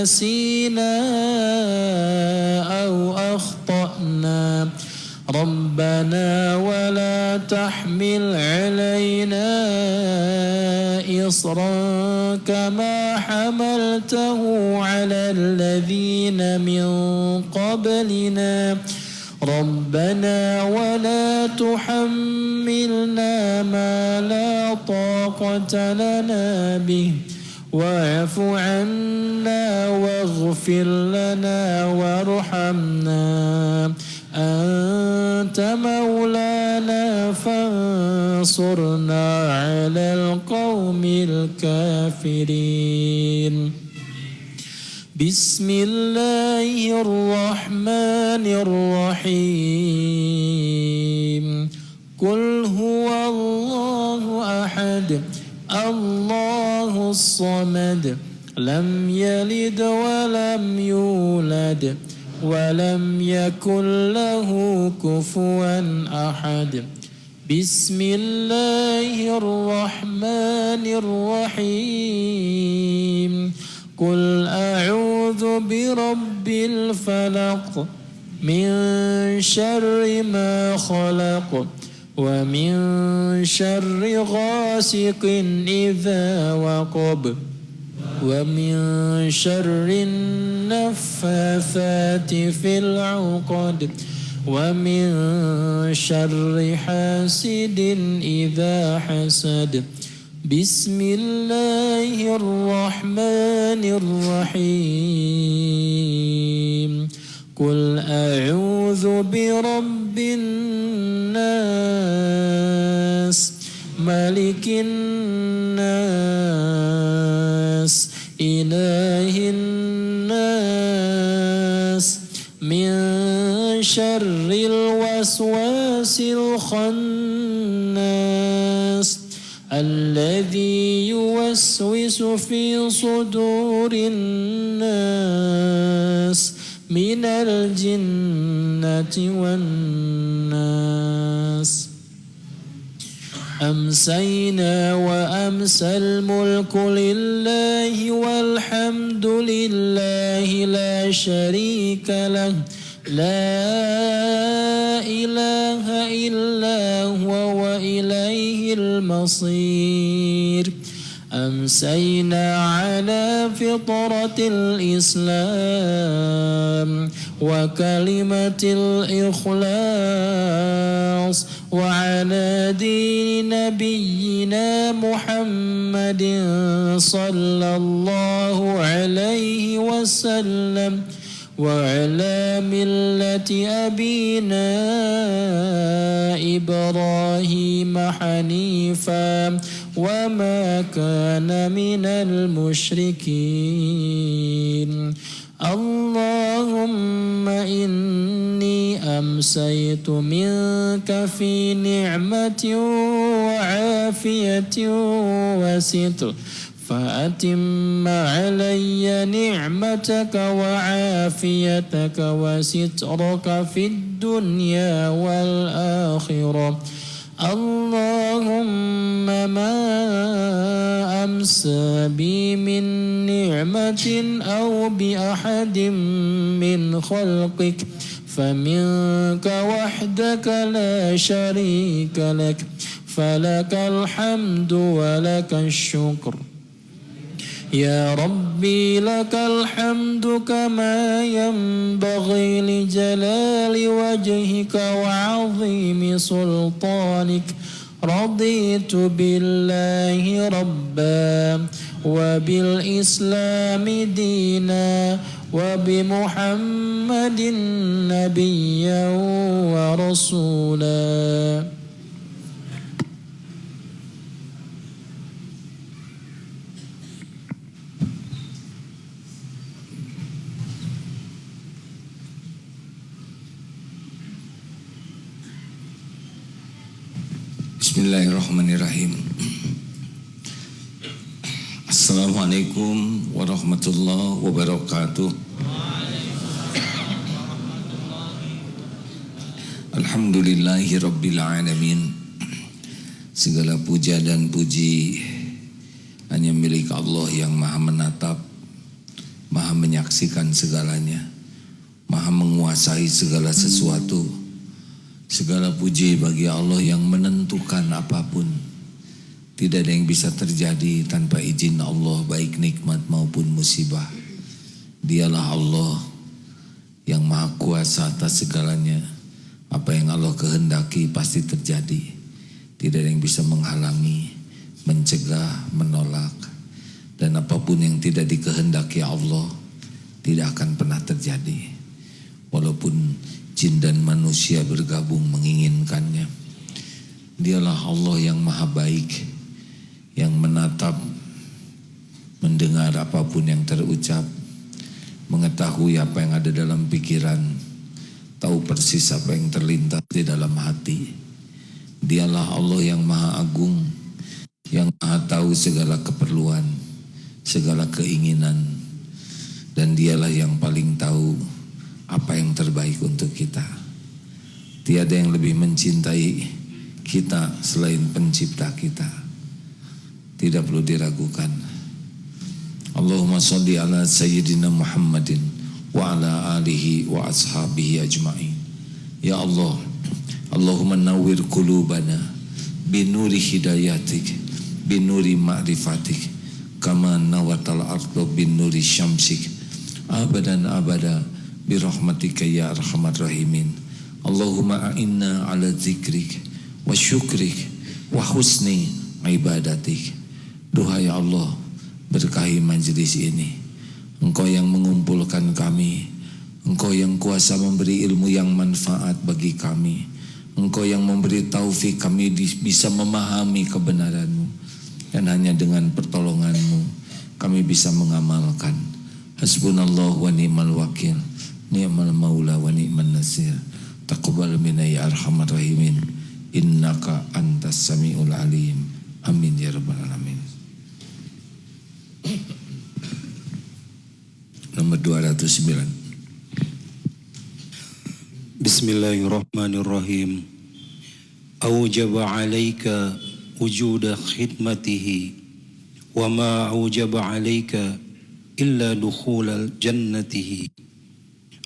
نسينا أو أخطأنا ربنا ولا تحمل علينا إصرا كما حملته على الذين من قبلنا ربنا ولا تحملنا ما لا طاقة لنا به واعف عنا واغفر لنا وارحمنا أنت مولانا فانصرنا على القوم الكافرين بسم الله الرحمن الرحيم قل هو الله أحد الله الصمد لم يلد ولم يولد ولم يكن له كفوا أحد بسم الله الرحمن الرحيم قل أعوذ برب الفلق من شر ما خلق ومن شر غاسق إذا وقب ومن شر النفاثات في العقد ومن شر حاسد إذا حسد بسم الله الرحمن الرحيم قل أعوذ برب الناس ملك الناس إله الناس من شر الوسواس الخناس الذي يوسوس في صدور الناس من الجنة والناس أمسينا وأمسى الملك لله والحمد لله لا شريك له لا إله إلا هو وإليه المصير أمسينا على فطرة الإسلام وكلمة الإخلاص وعلى دين نبينا محمد صلى الله عليه وسلم وعلى ملة أبينا إبراهيم حنيفا وما كان من المشركين اللهم إني أمسيت منك في نعمة وعافية وستر فأتم علي نعمتك وعافيتك وسترك في الدنيا والآخرة اللهم ما أمسى بي من نعمة أو بأحد من خلقك فمنك وحدك لا شريك لك فلك الحمد ولك الشكر يا ربي لك الحمد كما ينبغي لجلال وجهك وعظيم سلطانك رضيت بالله ربا وبالإسلام دينا وبمحمد نبيا ورسولا Bismillahirrahmanirrahim. Assalamualaikum warahmatullahi wabarakatuh. Alhamdulillahi rabbil alamin. Segala puja dan puji hanya milik Allah yang maha menatap, Maha menyaksikan segalanya, Maha menguasai segala sesuatu. Segala puji bagi Allah yang menentukan apapun. Tidak ada yang bisa terjadi tanpa izin Allah, baik nikmat maupun musibah. Dialah Allah yang maha kuasa atas segalanya. Apa yang Allah kehendaki pasti terjadi. Tidak ada yang bisa menghalangi, mencegah, menolak. Dan apapun yang tidak dikehendaki Allah tidak akan pernah terjadi. Walaupun jin dan manusia bergabung menginginkannya. Dialah Allah yang maha baik, yang menatap, mendengar apapun yang terucap, mengetahui apa yang ada dalam pikiran, tahu persis apa yang terlintas di dalam hati. Dialah Allah yang maha agung, yang maha tahu segala keperluan, segala keinginan, dan dialah yang paling tahu apa yang terbaik untuk kita. Tiada yang lebih mencintai kita selain pencipta kita. Tidak perlu diragukan. Allahumma salli ala Sayyidina Muhammadin wa ala alihi wa ashabihi ajma'in. Ya Allah, Allahumma nawwir qulubana binuri hidayatik, binuri ma'rifatik, kama nawatal ardo binuri syamsik, abadan abada birahmatika ya arhamar rahimin. Allahumma a'inna ala zikrik wa syukrik wa husni ibadatik. Duhai Allah, berkahi majlis ini. Engkau yang mengumpulkan kami, Engkau yang kuasa memberi ilmu yang manfaat bagi kami, Engkau yang memberi taufik kami bisa memahami kebenaran-Mu. Dan hanya dengan pertolongan-Mu kami bisa mengamalkan. Hasbunallah wa ni'mal wakil, ni'mal maula wa ni'man nasir. Taqabbal minna ya arhamar rahimin, innaka antas samiul alim. Amin ya rabbal alamin. Nomor 209. Bismillahirrahmanirrahim. Aujaba alaika wujuda khidmatihi wa ma aujaba alaika illa dukhulal jannatihi.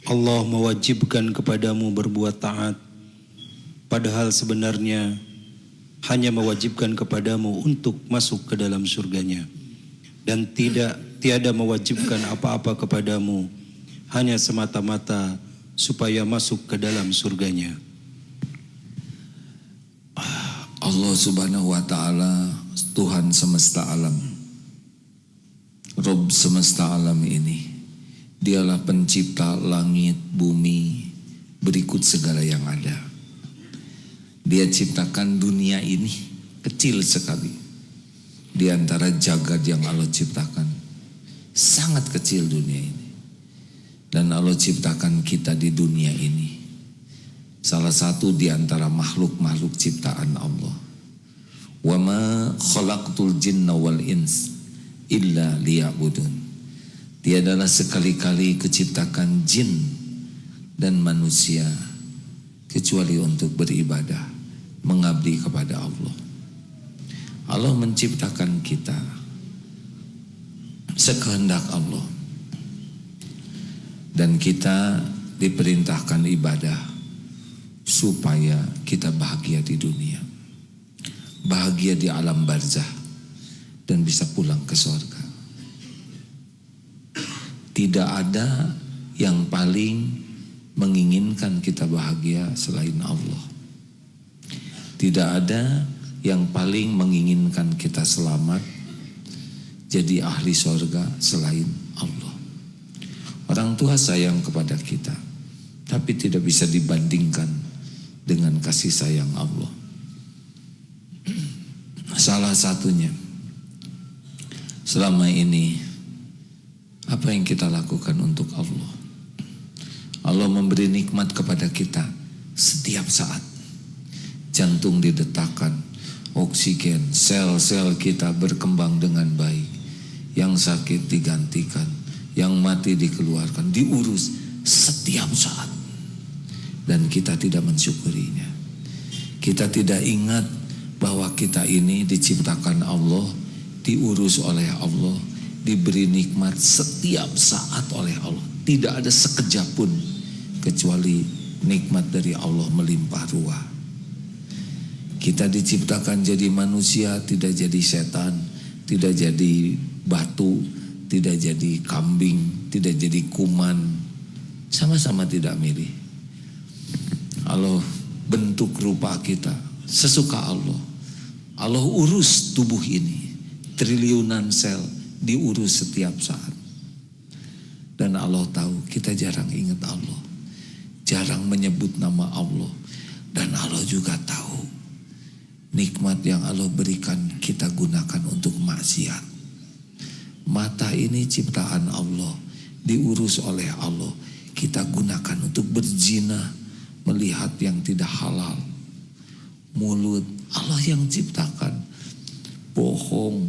Allah mewajibkan kepadamu berbuat taat, padahal sebenarnya hanya mewajibkan kepadamu untuk masuk ke dalam surganya. Dan tiada mewajibkan apa-apa kepadamu, hanya semata-mata supaya masuk ke dalam surganya. Allah subhanahu wa ta'ala, Tuhan semesta alam, Rabb semesta alam ini. Dialah pencipta langit, bumi, berikut segala yang ada. Dia ciptakan dunia ini, kecil sekali di antara jagat yang Allah ciptakan. Sangat kecil dunia ini. Dan Allah ciptakan kita di dunia ini. Salah satu di antara makhluk-makhluk ciptaan Allah. Wa ma khalaqtul jinna wal ins illa liya'budun. Tiadalah sekali-kali kuciptakan jin dan manusia kecuali untuk beribadah, mengabdi kepada Allah. Allah menciptakan kita sekehendak Allah, dan kita diperintahkan ibadah supaya kita bahagia di dunia, bahagia di alam barzah, dan bisa pulang ke surga. Tidak ada yang paling menginginkan kita bahagia selain Allah. Tidak ada yang paling menginginkan kita selamat jadi ahli surga selain Allah. Orang tua sayang kepada kita, tapi tidak bisa dibandingkan dengan kasih sayang Allah. Salah satunya, selama ini apa yang kita lakukan untuk Allah? Allah memberi nikmat kepada kita setiap saat. Jantung didetakkan, oksigen, sel-sel kita berkembang dengan baik. Yang sakit digantikan, yang mati dikeluarkan, diurus setiap saat. Dan kita tidak mensyukurinya. Kita tidak ingat bahwa kita ini diciptakan Allah, diurus oleh Allah, diberi nikmat setiap saat oleh Allah. Tidak ada sekejap pun kecuali nikmat dari Allah melimpah ruah. Kita diciptakan jadi manusia, tidak jadi setan, tidak jadi batu, tidak jadi kambing, tidak jadi kuman. Sama-sama tidak milih. Allah bentuk rupa kita sesuka Allah. Allah urus tubuh ini, triliunan sel diurus setiap saat. Dan Allah tahu kita jarang ingat Allah, jarang menyebut nama Allah. Dan Allah juga tahu nikmat yang Allah berikan kita gunakan untuk maksiat. Mata ini ciptaan Allah, diurus oleh Allah, kita gunakan untuk berzina, melihat yang tidak halal. Mulut Allah yang ciptakan, bohong,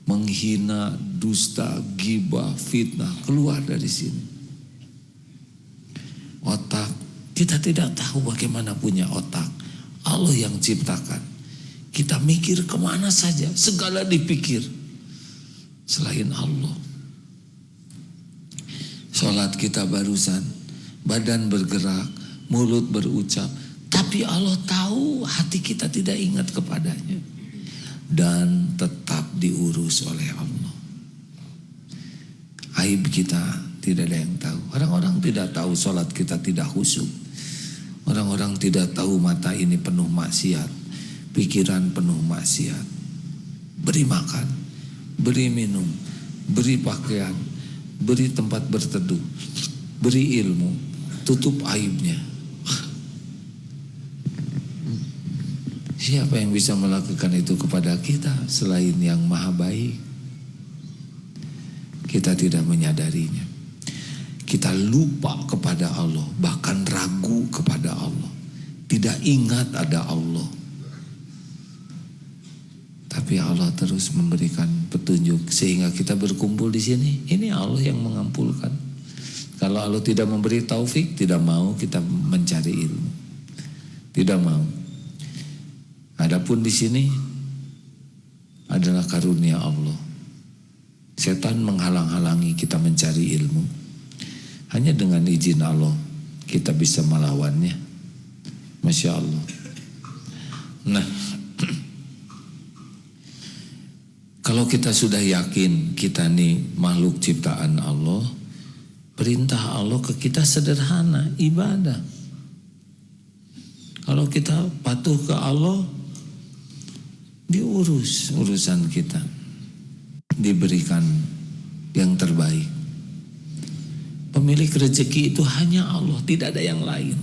menghina, dusta, ghibah, fitnah keluar dari sini. Otak, kita tidak tahu bagaimana punya otak. Allah yang ciptakan. Kita mikir kemana saja, segala dipikir selain Allah. Sholat kita barusan, badan bergerak, mulut berucap, tapi Allah tahu hati kita tidak ingat kepadanya. Dan tetap diurus oleh Allah. Aib kita tidak ada yang tahu. Orang-orang tidak tahu sholat kita tidak khusyuk. Orang-orang tidak tahu mata ini penuh maksiat, pikiran penuh maksiat. Beri makan, beri minum, beri pakaian, beri tempat berteduh, beri ilmu, tutup aibnya. Siapa yang bisa melakukan itu kepada kita selain yang maha baik? Kita tidak menyadarinya. Kita lupa kepada Allah, bahkan ragu kepada Allah. Tidak ingat ada Allah. Tapi Allah terus memberikan petunjuk sehingga kita berkumpul di sini. Ini Allah yang mengampulkan. Kalau Allah tidak memberi taufik, tidak mau kita mencari ilmu. Tidak mau. Adapun di sini adalah karunia Allah. Setan menghalang-halangi kita mencari ilmu. Hanya dengan izin Allah kita bisa melawannya. Masya Allah. Nah, kalau kita sudah yakin kita nih makhluk ciptaan Allah, perintah Allah ke kita sederhana, ibadah. Kalau kita patuh ke Allah, diurus urusan kita, diberikan yang terbaik. Pemilik rezeki itu hanya Allah, tidak ada yang lain.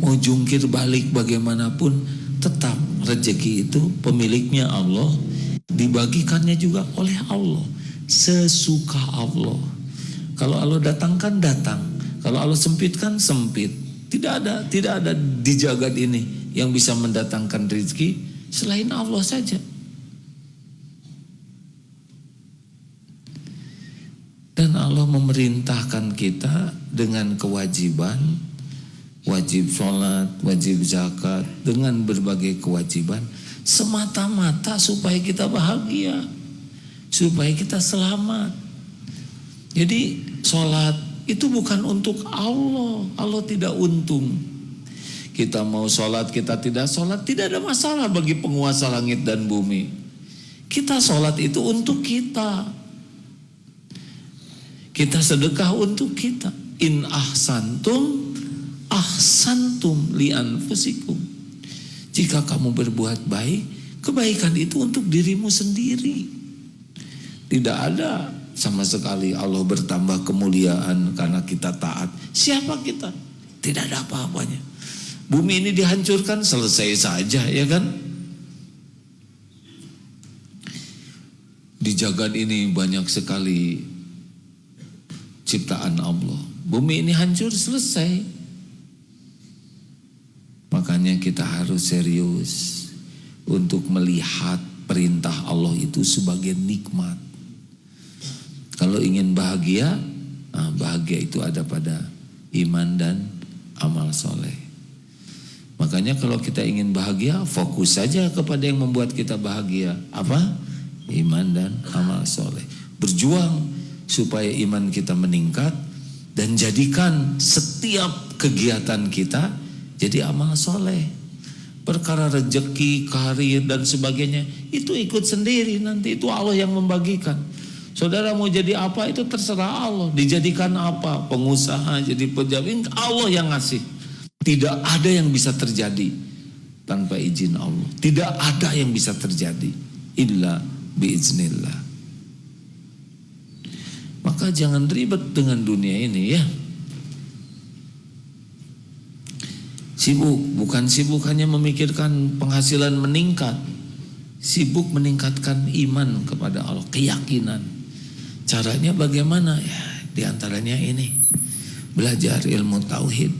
Mau jungkir balik bagaimanapun, tetap rezeki itu pemiliknya Allah, dibagikannya juga oleh Allah, sesuka Allah. Kalau Allah datangkan, datang. Kalau Allah sempitkan, sempit. Tidak ada di jagat ini yang bisa mendatangkan rezeki selain Allah saja. Dan Allah memerintahkan kita dengan kewajiban, wajib sholat, wajib zakat, dengan berbagai kewajiban, semata-mata supaya kita bahagia, supaya kita selamat. Jadi sholat itu bukan untuk Allah, Allah tidak untung. Kita mau sholat, kita tidak sholat, tidak ada masalah bagi penguasa langit dan bumi. Kita sholat itu untuk kita. Kita sedekah untuk kita. In ahsantum, ahsantum li anfusikum. Jika kamu berbuat baik, kebaikan itu untuk dirimu sendiri. Tidak ada sama sekali Allah bertambah kemuliaan karena kita taat. Siapa kita? Tidak ada apa-apanya. Bumi ini dihancurkan, selesai saja, ya kan? Di jagat ini banyak sekali ciptaan Allah. Bumi ini hancur, selesai. Makanya kita harus serius untuk melihat perintah Allah itu sebagai nikmat. Kalau ingin bahagia, bahagia itu ada pada iman dan amal soleh. Makanya kalau kita ingin bahagia, fokus saja kepada yang membuat kita bahagia. Apa? Iman dan amal soleh. Berjuang supaya iman kita meningkat dan jadikan setiap kegiatan kita jadi amal soleh. Perkara rezeki, karir dan sebagainya itu ikut sendiri, nanti itu Allah yang membagikan. Saudara mau jadi apa itu terserah Allah. Dijadikan apa, pengusaha, jadi pejabat, Allah yang ngasih. Tidak ada yang bisa terjadi tanpa izin Allah. Tidak ada yang bisa terjadi illa biiznillah. Maka jangan ribet dengan dunia ini ya. Sibuk, bukan sibuk hanya memikirkan penghasilan meningkat. Sibuk meningkatkan iman kepada Allah, keyakinan. Caranya bagaimana? Ya, diantaranya ini. Belajar ilmu tauhid.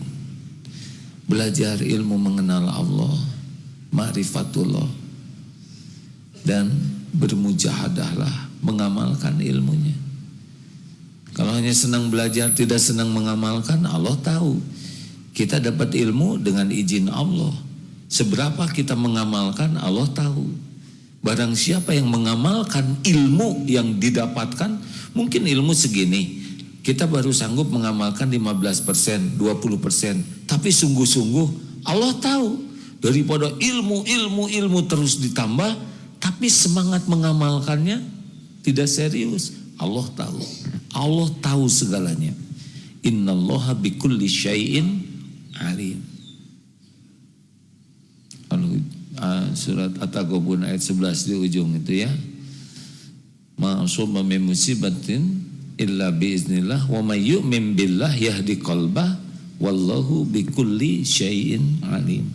Belajar ilmu mengenal Allah, ma'rifatullah. Dan bermujahadahlah mengamalkan ilmunya. Kalau hanya senang belajar, tidak senang mengamalkan, Allah tahu. Kita dapat ilmu dengan izin Allah. Seberapa kita mengamalkan, Allah tahu. Barang siapa yang mengamalkan ilmu yang didapatkan, mungkin ilmu segini, kita baru sanggup mengamalkan 15%, 20%. Tapi sungguh-sungguh Allah tahu. Daripada ilmu terus ditambah, tapi semangat mengamalkannya tidak serius. Allah tahu. Allah tahu segalanya. Innallaha bikulli syai'in alim. Surat At-Taghabun ayat 11 di ujung itu ya. Ma'asuma min musibatin illa biiznillah wa may yu'min billah yahdi qalbah wallahu bikulli syai'in alim.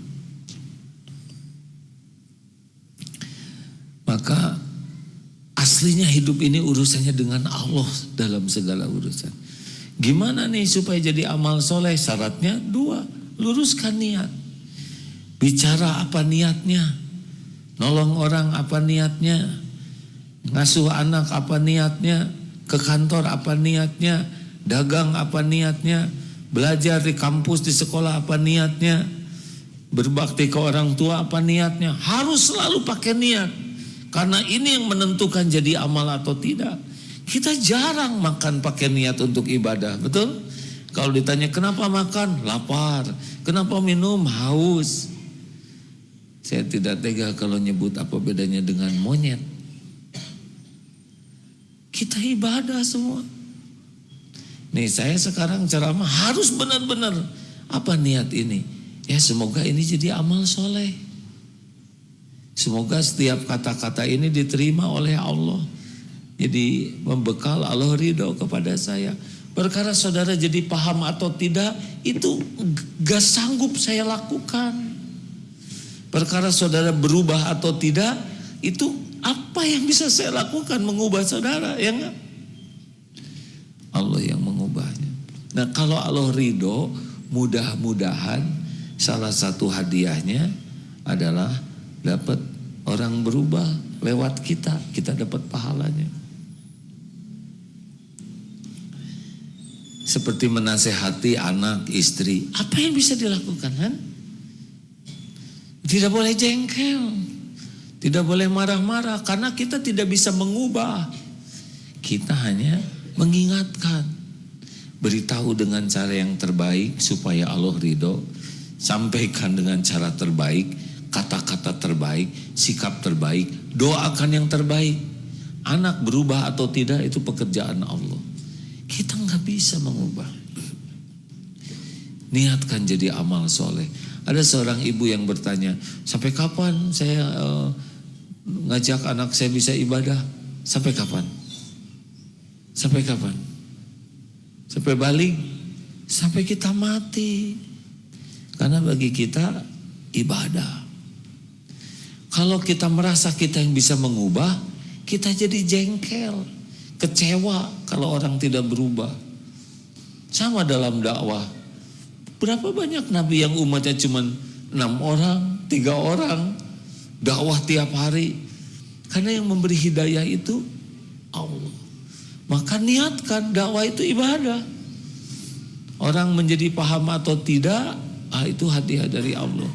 Maka aslinya hidup ini urusannya dengan Allah dalam segala urusan. Gimana nih supaya jadi amal soleh? Syaratnya 2, luruskan niat. Bicara apa niatnya? Nolong orang apa niatnya? Ngasuh anak apa niatnya? Ke kantor apa niatnya? Dagang apa niatnya? Belajar di kampus, di sekolah apa niatnya? Berbakti ke orang tua apa niatnya? Harus selalu pakai niat. Karena ini yang menentukan jadi amal atau tidak. Kita jarang makan pakai niat untuk ibadah, betul? Kalau ditanya kenapa makan? Lapar. Kenapa minum? Haus. Saya tidak tega kalau nyebut apa bedanya dengan monyet. Kita ibadah semua. Nih saya sekarang ceramah harus benar-benar apa niat ini? Ya semoga ini jadi amal soleh. Semoga setiap kata-kata ini diterima oleh Allah. Jadi membekal Allah ridho kepada saya. Perkara saudara jadi paham atau tidak, itu gak sanggup saya lakukan. Perkara saudara berubah atau tidak, itu apa yang bisa saya lakukan mengubah saudara, ya enggak? Allah yang mengubahnya. Nah kalau Allah ridho, mudah-mudahan salah satu hadiahnya adalah dapat orang berubah lewat kita dapat pahalanya. Seperti menasehati anak, istri, apa yang bisa dilakukan kan? Tidak boleh jengkel, tidak boleh marah-marah, karena kita tidak bisa mengubah. Kita hanya mengingatkan, beritahu dengan cara yang terbaik supaya Allah ridho, sampaikan dengan cara terbaik, kata-kata terbaik, sikap terbaik, doakan yang terbaik. Anak berubah atau tidak itu pekerjaan Allah. Kita nggak bisa mengubah. Niatkan jadi amal soleh. Ada seorang ibu yang bertanya, sampai kapan saya ngajak anak saya bisa ibadah? Sampai kapan? Sampai kapan? Sampai balik? Sampai kita mati. Karena bagi kita ibadah. Kalau kita merasa kita yang bisa mengubah, kita jadi jengkel, kecewa kalau orang tidak berubah. Sama dalam dakwah. Berapa banyak nabi yang umatnya cuma 6 orang, 3 orang, dakwah tiap hari. Karena yang memberi hidayah itu Allah. Maka niatkan, dakwah itu ibadah. Orang menjadi paham atau tidak, itu hadiah dari Allah.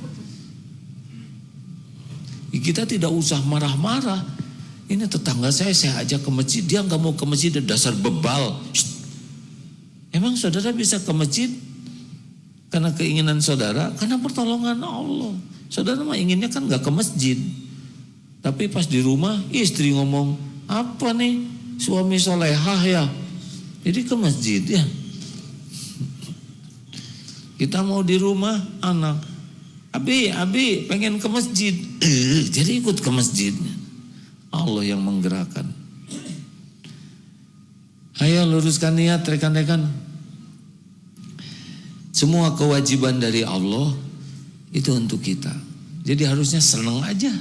Kita tidak usah marah-marah. Ini tetangga saya ajak ke masjid, dia nggak mau ke masjid, dasar bebal. Shh. Emang saudara bisa ke masjid karena keinginan saudara, karena pertolongan Allah. Saudara mah inginnya kan nggak ke masjid, tapi pas di rumah istri ngomong, apa nih suami solehah ya, jadi ke masjid ya. Kita mau di rumah, anak, Abi pengen ke masjid, jadi ikut ke masjidnya. Allah yang menggerakkan. Ayo luruskan niat rekan-rekan. Semua kewajiban dari Allah itu untuk kita. Jadi harusnya senang aja.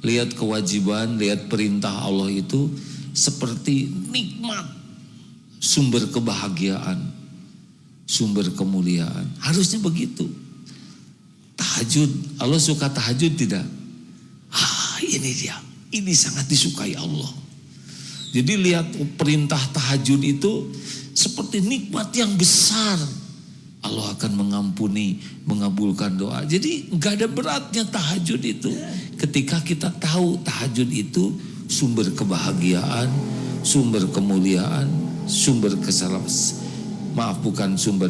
Lihat kewajiban, lihat perintah Allah itu seperti nikmat, sumber kebahagiaan, sumber kemuliaan. Harusnya begitu. Tahajud, Allah suka tahajud tidak? Ini dia. Ini sangat disukai Allah. Jadi lihat perintah tahajud itu seperti nikmat yang besar. Allah akan mengampuni, mengabulkan doa. Jadi nggak ada beratnya tahajud itu. Ketika kita tahu tahajud itu sumber kebahagiaan, sumber kemuliaan, sumber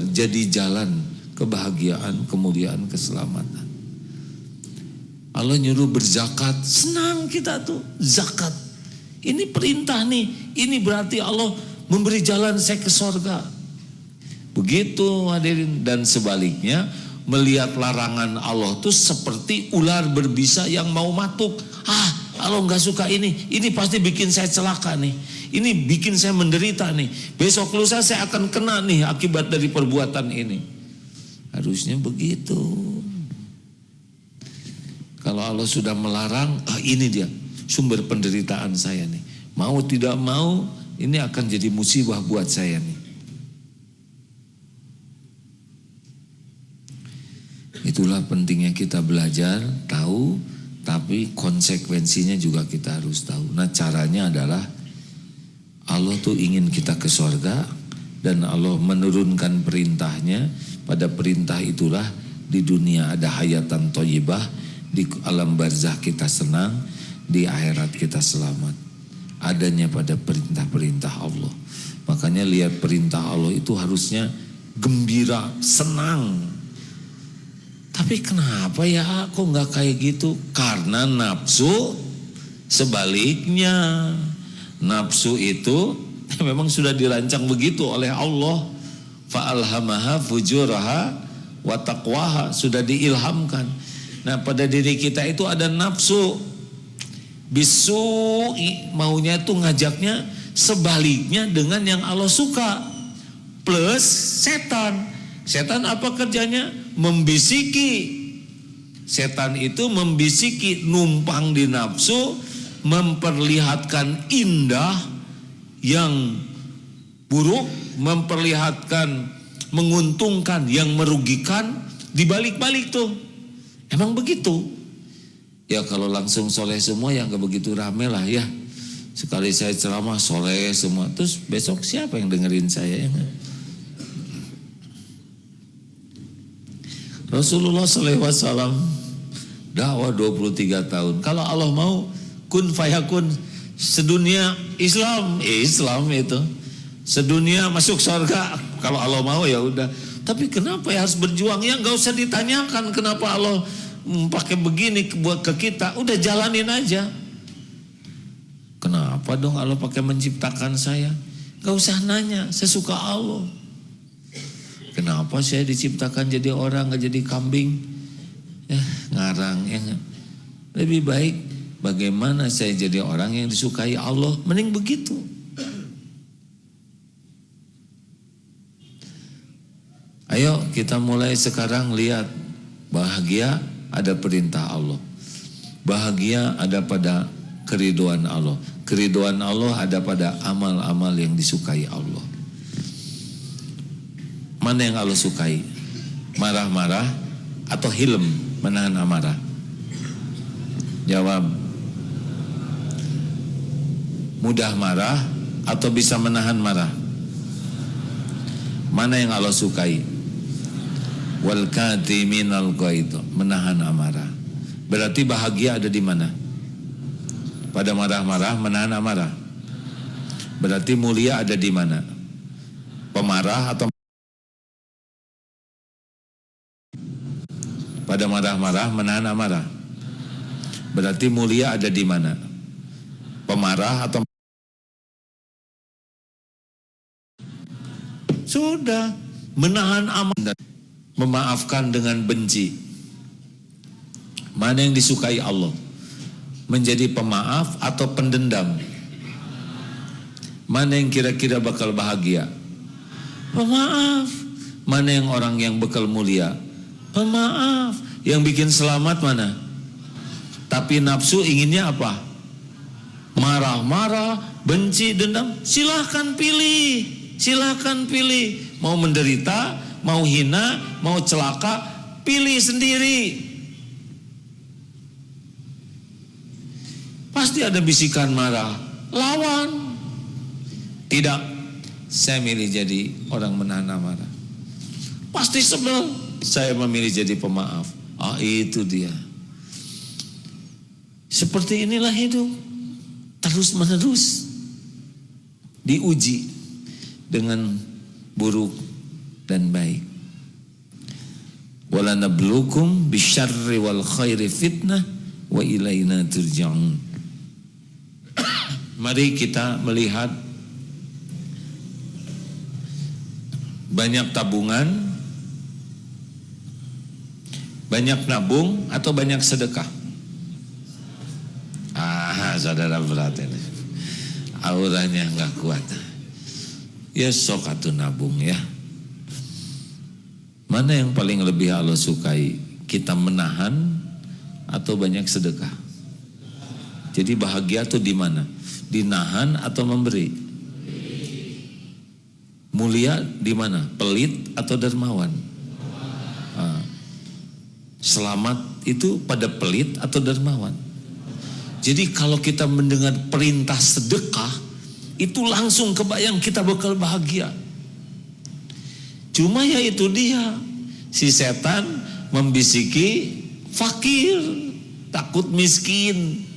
jadi jalan kebahagiaan, kemuliaan, keselamatan. Allah nyuruh berzakat, senang kita tuh zakat. Ini perintah nih, ini berarti Allah memberi jalan saya ke sorga. Begitu hadirin, dan sebaliknya melihat larangan Allah tuh seperti ular berbisa yang mau matuk. Allah nggak suka ini pasti bikin saya celaka nih, ini bikin saya menderita nih, besok lusa saya akan kena nih akibat dari perbuatan ini. Harusnya begitu. Kalau Allah sudah melarang, ini dia sumber penderitaan saya nih. Mau tidak mau, ini akan jadi musibah buat saya nih. Itulah pentingnya kita belajar, tahu, tapi konsekuensinya juga kita harus tahu. Nah caranya adalah Allah tuh ingin kita ke surga, dan Allah menurunkan perintahnya. Pada perintah itulah di dunia ada hayatan thayyibah, di alam barzah kita senang, di akhirat kita selamat. Adanya pada perintah-perintah Allah. Makanya lihat perintah Allah itu harusnya gembira, senang. Tapi kenapa ya kok nggak kayak gitu? Karena nafsu sebaliknya. Nafsu itu memang sudah dirancang begitu oleh Allah. Fa'alhamaha fujuraha wa taqwaha, sudah diilhamkan. Nah pada diri kita itu ada nafsu bisu, maunya itu ngajaknya sebaliknya dengan yang Allah suka. Plus setan. Setan apa kerjanya? Membisiki. Setan itu membisiki, numpang di nafsu, memperlihatkan indah yang buruk, memperlihatkan menguntungkan yang merugikan, dibalik-balik tuh. Emang begitu? Ya kalau langsung soleh semua ya gak begitu rame lah ya. Sekali saya ceramah soleh semua, terus besok siapa yang dengerin saya? Rasulullah SAW dakwah 23 tahun. Kalau Allah mau kun fayakun, sedunia Islam itu. Sedunia masuk surga, kalau Allah mau ya udah. Tapi kenapa ya harus berjuang? Ya nggak usah ditanyakan kenapa Allah pakai begini buat ke kita. Udah jalanin aja. Kenapa dong Allah pakai menciptakan saya? Nggak usah nanya, saya suka Allah. Kenapa saya diciptakan jadi orang, nggak jadi kambing? Ya ngarang ya. Lebih baik bagaimana saya jadi orang yang disukai Allah. Mending begitu. Ayo kita mulai sekarang lihat, bahagia ada perintah Allah. Bahagia ada pada keriduan Allah. Keriduan Allah ada pada amal-amal yang disukai Allah. Mana yang Allah sukai? Marah-marah atau hilm, menahan amarah? Jawab. Mudah marah atau bisa menahan marah? Mana yang Allah sukai? Wal kadhiminal ghaidh, menahan amarah. Berarti bahagia ada di mana? Pada marah-marah menahan amarah. Berarti mulia ada di mana? Pemarah atau pada marah-marah menahan amarah? Berarti mulia ada di mana? Pemarah atau sudah menahan amarah, memaafkan dengan benci. Mana yang disukai Allah? Menjadi pemaaf atau pendendam? Mana yang kira-kira bakal bahagia? Pemaaf. Mana yang orang yang bakal mulia? Pemaaf. Yang bikin selamat mana? Tapi nafsu inginnya apa? Marah-marah, benci, dendam. Silahkan pilih. Silahkan pilih. Mau menderita, mau hina, mau celaka, pilih sendiri. Pasti ada bisikan marah, lawan. Tidak, saya milih jadi orang menahan amarah. Pasti sebel, saya memilih jadi pemaaf. Itu dia. Seperti inilah hidup, terus menerus diuji dengan buruk dan baik. Wala nabluukum bisyarri wal khairi fitnah wa ilaina turja'un. Mari kita melihat banyak tabungan, banyak nabung atau banyak sedekah. Saudara berat ini, auranya nggak kuat. Ya sok atuh nabung ya. Mana yang paling lebih Allah sukai? Kita menahan atau banyak sedekah? Jadi bahagia tuh di mana? Dinahan atau memberi? Mulia di mana? Pelit atau dermawan? Selamat itu pada pelit atau dermawan? Jadi kalau kita mendengar perintah sedekah, itu langsung kebayang kita bakal bahagia. Cuma ya itu dia, si setan membisiki fakir, takut miskin,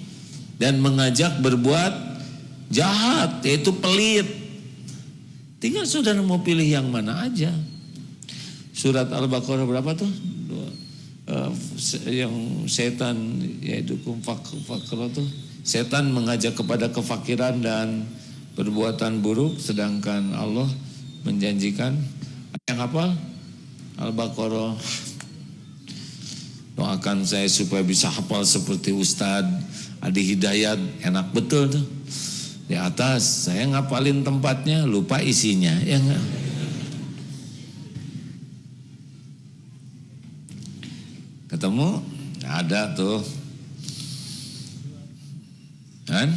dan mengajak berbuat jahat, yaitu pelit. Tinggal saudara mau pilih yang mana aja. Surat Al-Baqarah berapa tuh? Yang setan yaitu fakir tuh. Setan mengajak kepada kefakiran dan perbuatan buruk, sedangkan Allah menjanjikan yang apa? Al-Baqarah. Doakan saya supaya bisa hafal seperti Ustadz Adi Hidayat, enak betul tuh. Di atas saya ngapalin tempatnya, lupa isinya, ya enggak? Ketemu ada tuh kan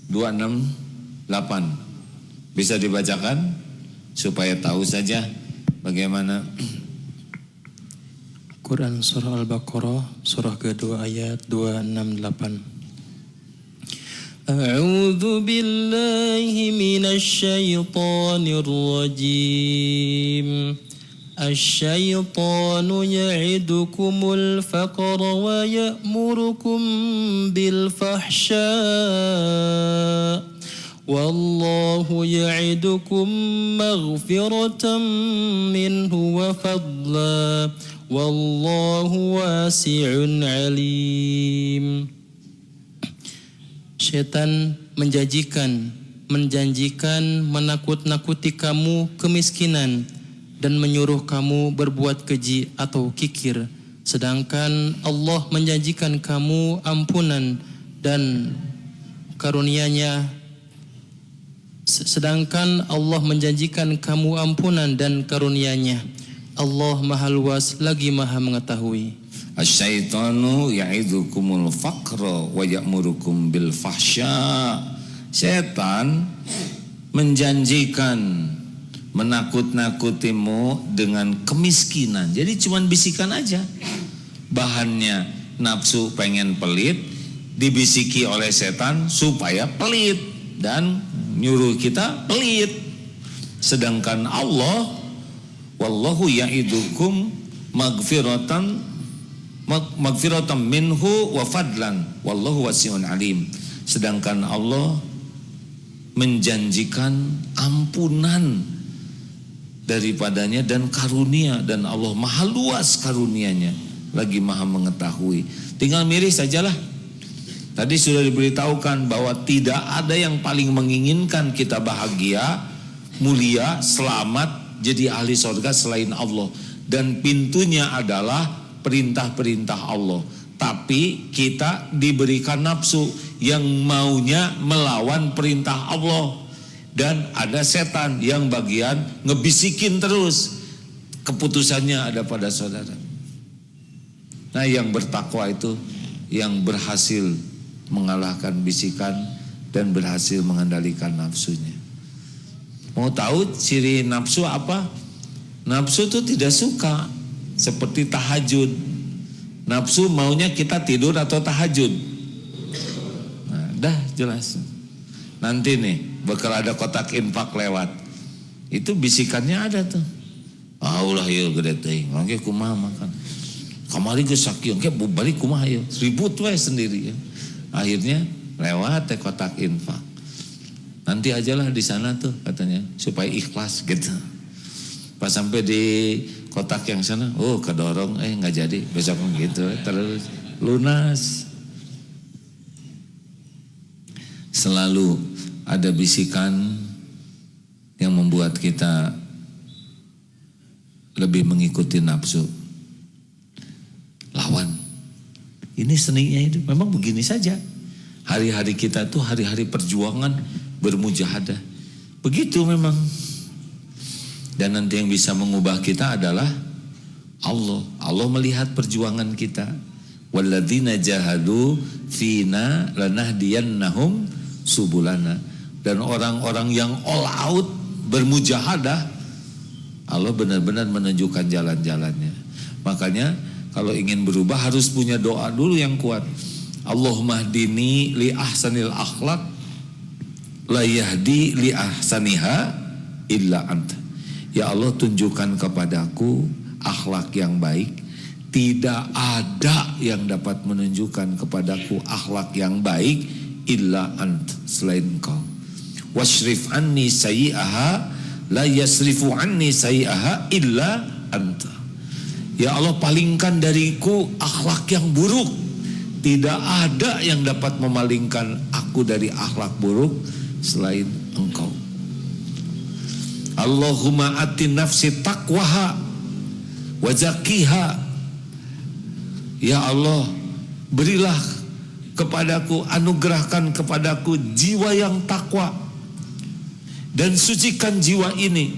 268 bisa dibacakan supaya tahu saja bagaimana. Quran surah Al-Baqarah surah kedua ayat 268. A'udzu billahi minasy syaithanir rajim. Asy-syaitanu ya'idukumul faqra wa ya'murukum bil fahsya. Wallahu ya'idukum maghfiratan minhu wa fadla. Wallahu wasi'un alim. Setan menjanjikan menakut-nakuti kamu kemiskinan dan menyuruh kamu berbuat keji atau kikir, sedangkan Allah menjanjikan kamu ampunan dan karunia-Nya. Sedangkan Allah menjanjikan kamu ampunan dan karunia-Nya. Allah Maha Luas lagi Maha mengetahui. Asy-syaitanu ya'idukumul faqra wa ya'murukum bil fahsya. Setan menjanjikan menakut-nakutimu dengan kemiskinan. Jadi cuman bisikan aja. Bahannya nafsu pengen pelit, dibisiki oleh setan supaya pelit dan nyuruh kita pelit. Sedangkan Allah, wallahu ya'idukum maghfiratan minhu wa fadlan wallahu wasi'un alim. sedangkan Allah menjanjikan ampunan daripadanya dan karunia, dan Allah maha luas karunianya, lagi maha mengetahui. Tinggal milih sajalah. Tadi sudah diberitahukan bahwa tidak ada yang paling menginginkan kita bahagia, mulia, selamat, jadi ahli surga selain Allah. Dan pintunya adalah perintah-perintah Allah. Tapi kita diberikan nafsu yang maunya melawan perintah Allah. Dan ada setan yang bagian ngebisikin terus. Keputusannya ada pada saudara. Nah, yang bertakwa itu yang berhasil mengalahkan bisikan dan berhasil mengendalikan nafsunya. Mau tahu ciri nafsu apa? Nafsu itu tidak suka seperti tahajud. Nafsu maunya kita tidur atau tahajud. Nah, dah jelas. Nanti nih bakal ada kotak infak lewat. Itu bisikannya ada tuh. Allah ya gede teh, mangke kumaha makan. Kamari geus sakieu, engke balik kumaha ieu? Ribut we sendiri ya. Akhirnya lewat teh kotak infak. Nanti ajalah di sana tuh katanya supaya ikhlas gitu. Pas sampai di kotak yang sana, oh kedorong, nggak jadi, besok gitu terus lunas. Selalu ada bisikan yang membuat kita lebih mengikuti nafsu. Lawan. Ini seninya hidup, memang begini saja. Hari-hari kita tuh hari-hari perjuangan, bermujahadah. Begitu memang. Dan nanti yang bisa mengubah kita adalah Allah. Allah melihat perjuangan kita. Walladzina jahadu fina lanahdiyannahum subulana. Dan orang-orang yang all out bermujahadah, Allah benar-benar menunjukkan jalan-jalannya. Makanya kalau ingin berubah harus punya doa dulu yang kuat. Allahumma hdini li ahsanil akhlaq la yahdi li ahsaniha illa anta. Ya Allah, tunjukkan kepadaku akhlak yang baik. Tidak ada yang dapat menunjukkan kepadaku akhlak yang baik illa anta, selain Engkau. Wasrif anni sayyi'aha la yasrifu anni sayyi'aha illa anta. Ya Allah, palingkan dariku akhlak yang buruk. Tidak ada yang dapat memalingkan aku dari akhlak buruk selain Engkau. Allahumma atin nafsi taqwaha wa zakkiha. Ya Allah, berilah kepadaku, anugerahkan kepadaku jiwa yang takwa dan sucikan jiwa ini.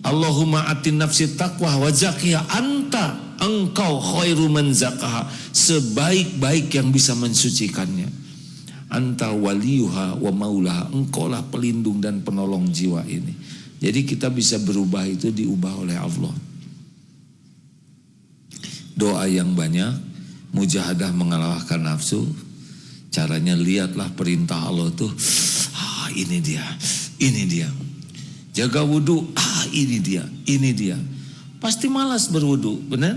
Allahumma atin nafsi taqwa wa zakkiha anta, engkau khairu man zakkaha, sebaik-baik yang bisa mensucikannya. Anta waliyuha wa maulaha, engkaulah pelindung dan penolong jiwa ini. Jadi kita bisa berubah, itu diubah oleh Allah. Doa yang banyak, mujahadah mengalahkan nafsu. Caranya lihatlah perintah Allah tuh, ini dia, ini dia. Jaga wudhu, ini dia, ini dia. Pasti malas berwudhu, benar?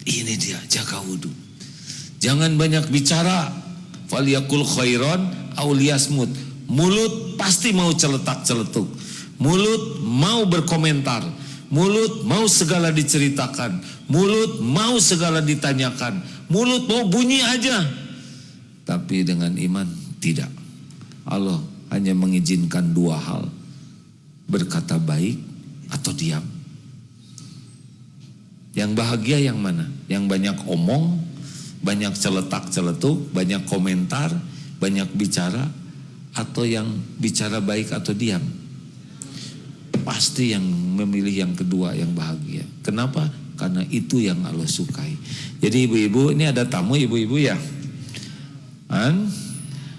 Ini dia, jaga wudhu. Jangan banyak bicara. Faliyakul khairon auliyasmut. Mulut pasti mau celetak-celetuk. Mulut mau berkomentar. Mulut mau segala diceritakan. Mulut mau segala ditanyakan. Mulut mau bunyi aja. Tapi dengan iman tidak. Allah hanya mengizinkan dua hal. Berkata baik atau diam. Yang bahagia yang mana? Yang banyak omong, banyak celetak-celetuk, banyak komentar, banyak bicara, atau yang bicara baik atau diam? Pasti yang memilih yang kedua, yang bahagia. Kenapa? Karena itu yang Allah sukai. Jadi ibu-ibu, ini ada tamu ibu-ibu ya.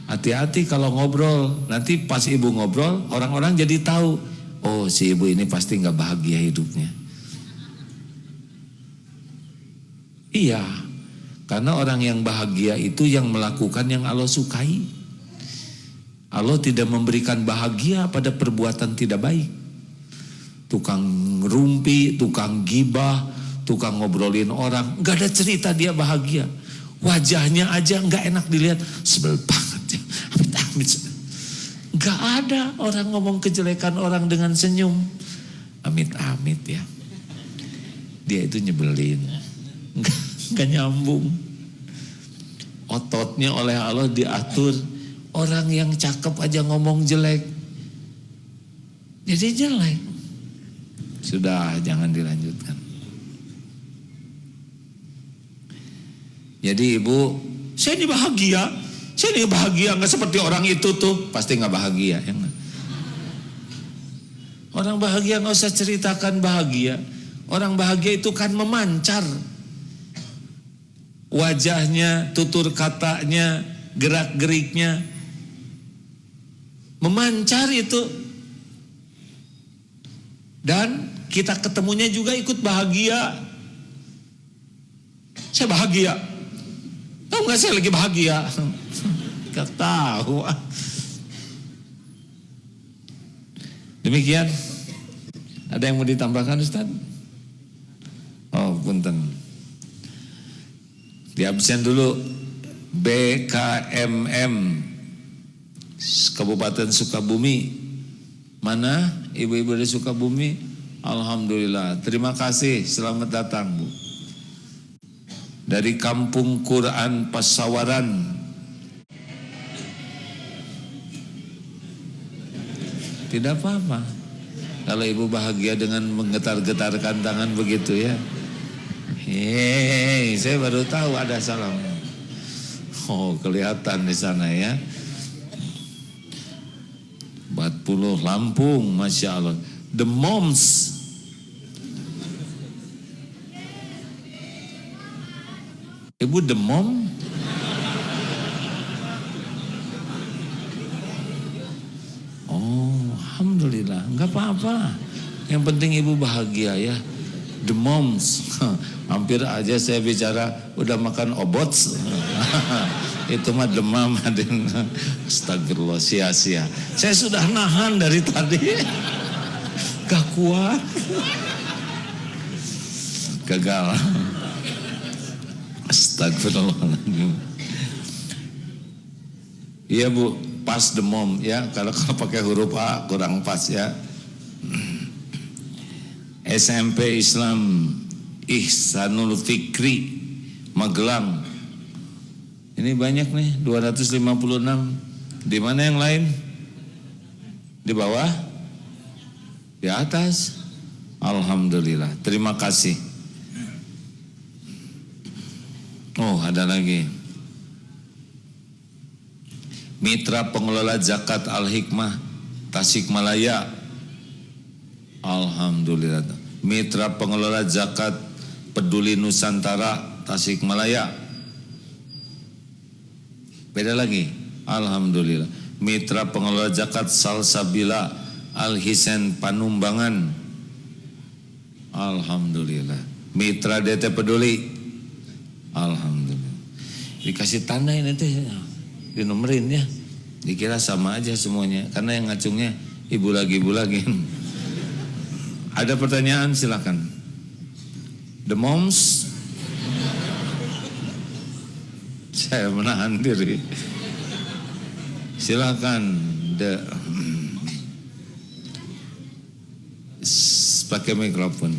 Hati-hati kalau ngobrol. Nanti pas ibu ngobrol, orang-orang jadi tahu, oh si ibu ini pasti gak bahagia hidupnya. Iya, karena orang yang bahagia itu yang melakukan yang Allah sukai. Allah tidak memberikan bahagia pada perbuatan tidak baik. Tukang rumpi, tukang gibah, tukang ngobrolin orang, gak ada cerita dia bahagia. Wajahnya aja nggak enak dilihat, sebel banget ya. Amit-amit. Nggak ada orang ngomong kejelekan orang dengan senyum. Amit-amit ya. Dia itu nyebelin, nggak nyambung. Ototnya oleh Allah diatur. Orang yang cakep aja ngomong jelek, jadi jelek. Sudah, jangan dilanjutkan. Jadi ibu, saya ini bahagia, nggak seperti orang itu tuh, pasti nggak bahagia, ya nggak? Orang bahagia nggak usah ceritakan bahagia. Orang bahagia itu kan memancar. Wajahnya, tutur katanya, gerak-geriknya memancar itu. Dan kita ketemunya juga ikut bahagia. Saya bahagia. Tahu nggak saya lagi bahagia? Gak tahu. Demikian. Ada yang mau ditambahkan Ustaz? Oh, punten. Di absen dulu. BKMM Kabupaten Sukabumi. Mana ibu-ibu dari Sukabumi? Alhamdulillah. Terima kasih. Selamat datang, Bu. Dari Kampung Quran Pasawaran. Tidak apa-apa. Kalau ibu bahagia dengan menggetar-getarkan tangan begitu ya. Hei, saya baru tahu ada salam. Oh, kelihatan di sana ya. 40 Lampung, Masya Allah. The Moms. Ibu the mom? Oh, alhamdulillah, nggak apa-apa. Yang penting ibu bahagia ya. The moms. Hampir aja saya bicara udah makan obat. Itu mah demam. Astagfirullah, sia-sia. Saya sudah nahan dari tadi. Gak kuat. Gagal. Astagfirullahaladzim. Iya Bu, pas the mom ya. Kalau pakai huruf A kurang pas ya. SMP Islam Ihsanul Fikri Magelang. Ini banyak nih, 256. Di mana yang lain? Di bawah? Di atas? Alhamdulillah. Terima kasih. Oh, ada lagi. Mitra Pengelola Zakat Al-Hikmah Tasikmalaya. Alhamdulillah. Mitra Pengelola Zakat Peduli Nusantara Tasikmalaya. Beda lagi. Alhamdulillah. Mitra Pengelola Zakat Salsabila Al-Hisen Panumbangan. Alhamdulillah. Mitra DT Peduli. Alhamdulillah. Dikasih tanda ini nanti dinomerin ya. Dikira sama aja semuanya. Karena yang ngacungnya ibu lagi. Ada pertanyaan silakan. The moms. Saya menahan diri. Silakan. Pakai mikrofon.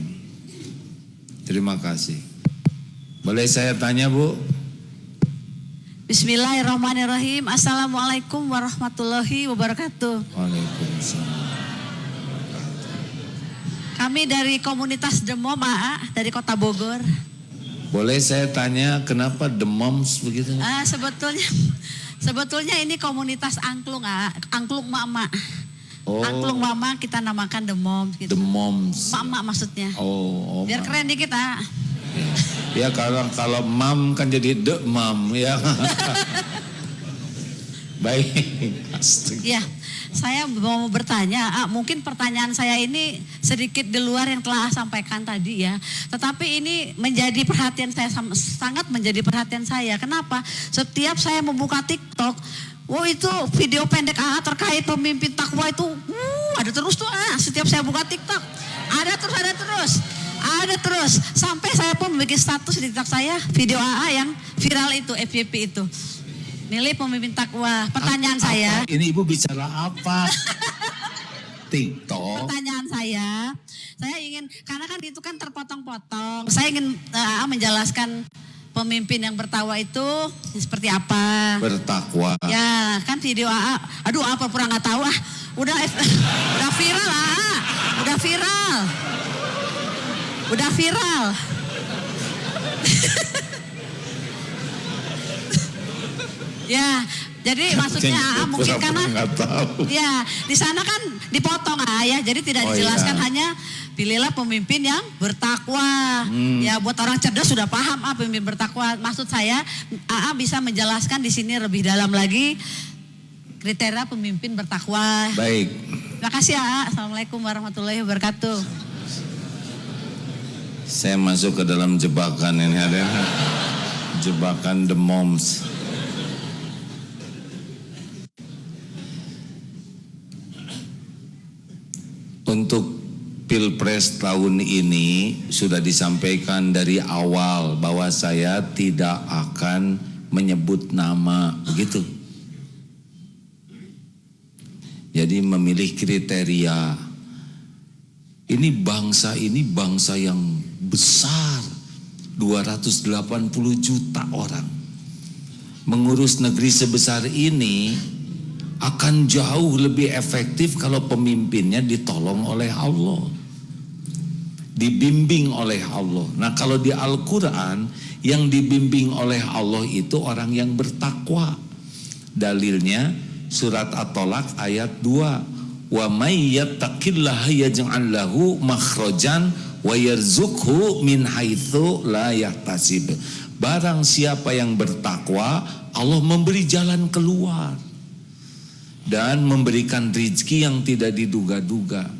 Terima kasih. Boleh saya tanya Bu? Bismillahirrahmanirrahim. Assalamualaikum warahmatullahi wabarakatuh. Waalaikumsalam. Kami dari komunitas The Mom dari Kota Bogor. Boleh saya tanya kenapa The Moms begitu? Sebetulnya ini komunitas angklung mama. Oh. Angklung mama kita namakan The Mom gitu. The Moms. Mama maksudnya. Oh, biar mama. keren dikit Ya kalau mam kan jadi The Mom ya. Baik. Ya, saya mau bertanya, mungkin pertanyaan saya ini sedikit di luar yang telah sampaikan tadi ya. Tetapi ini menjadi perhatian saya, sangat menjadi perhatian saya. Kenapa? Setiap saya membuka TikTok, itu video pendek terkait pemimpin takwa itu, ada terus tuh setiap saya buka TikTok. Ada terus. Ada terus. Sampai saya pun bikin status di TikTok saya, video AA yang viral itu, FYP itu. Milih pemimpin takwa. Pertanyaan saya. Ini ibu bicara apa? TikTok. Pertanyaan saya ingin, karena kan itu kan terpotong-potong. Saya ingin menjelaskan pemimpin yang bertakwa itu seperti apa. Bertakwa. Ya, kan video AA. Aduh, apa pura nggak tahu ah. Udah viral AA. Udah viral. Udah viral. Ya, jadi maksudnya mungkin karena ya di sana kan dipotong ya, jadi tidak dijelaskan hanya pilihlah pemimpin yang bertakwa. Ya buat orang cerdas sudah paham pemimpin bertakwa. Maksud saya bisa menjelaskan di sini lebih dalam lagi kriteria pemimpin bertakwa. Baik. Terima kasih Assalamualaikum warahmatullahi wabarakatuh. Saya masuk ke dalam jebakan ini, ada jebakan the moms. Untuk Pilpres tahun ini sudah disampaikan dari awal bahwa saya tidak akan menyebut nama, begitu. Jadi memilih kriteria. Ini bangsa yang besar, 280 juta orang. Mengurus negeri sebesar ini akan jauh lebih efektif kalau pemimpinnya ditolong oleh Allah, dibimbing oleh Allah. Nah, kalau di Al-Quran yang dibimbing oleh Allah itu orang yang bertakwa. Dalilnya surat At-Tolak ayat 2. Wa may yattaqillaha yaj'al lahu makhrajan wa yarzuqhu min haitsu la yahtasib. Barang siapa yang bertakwa, Allah memberi jalan keluar dan memberikan rezeki yang tidak diduga-duga.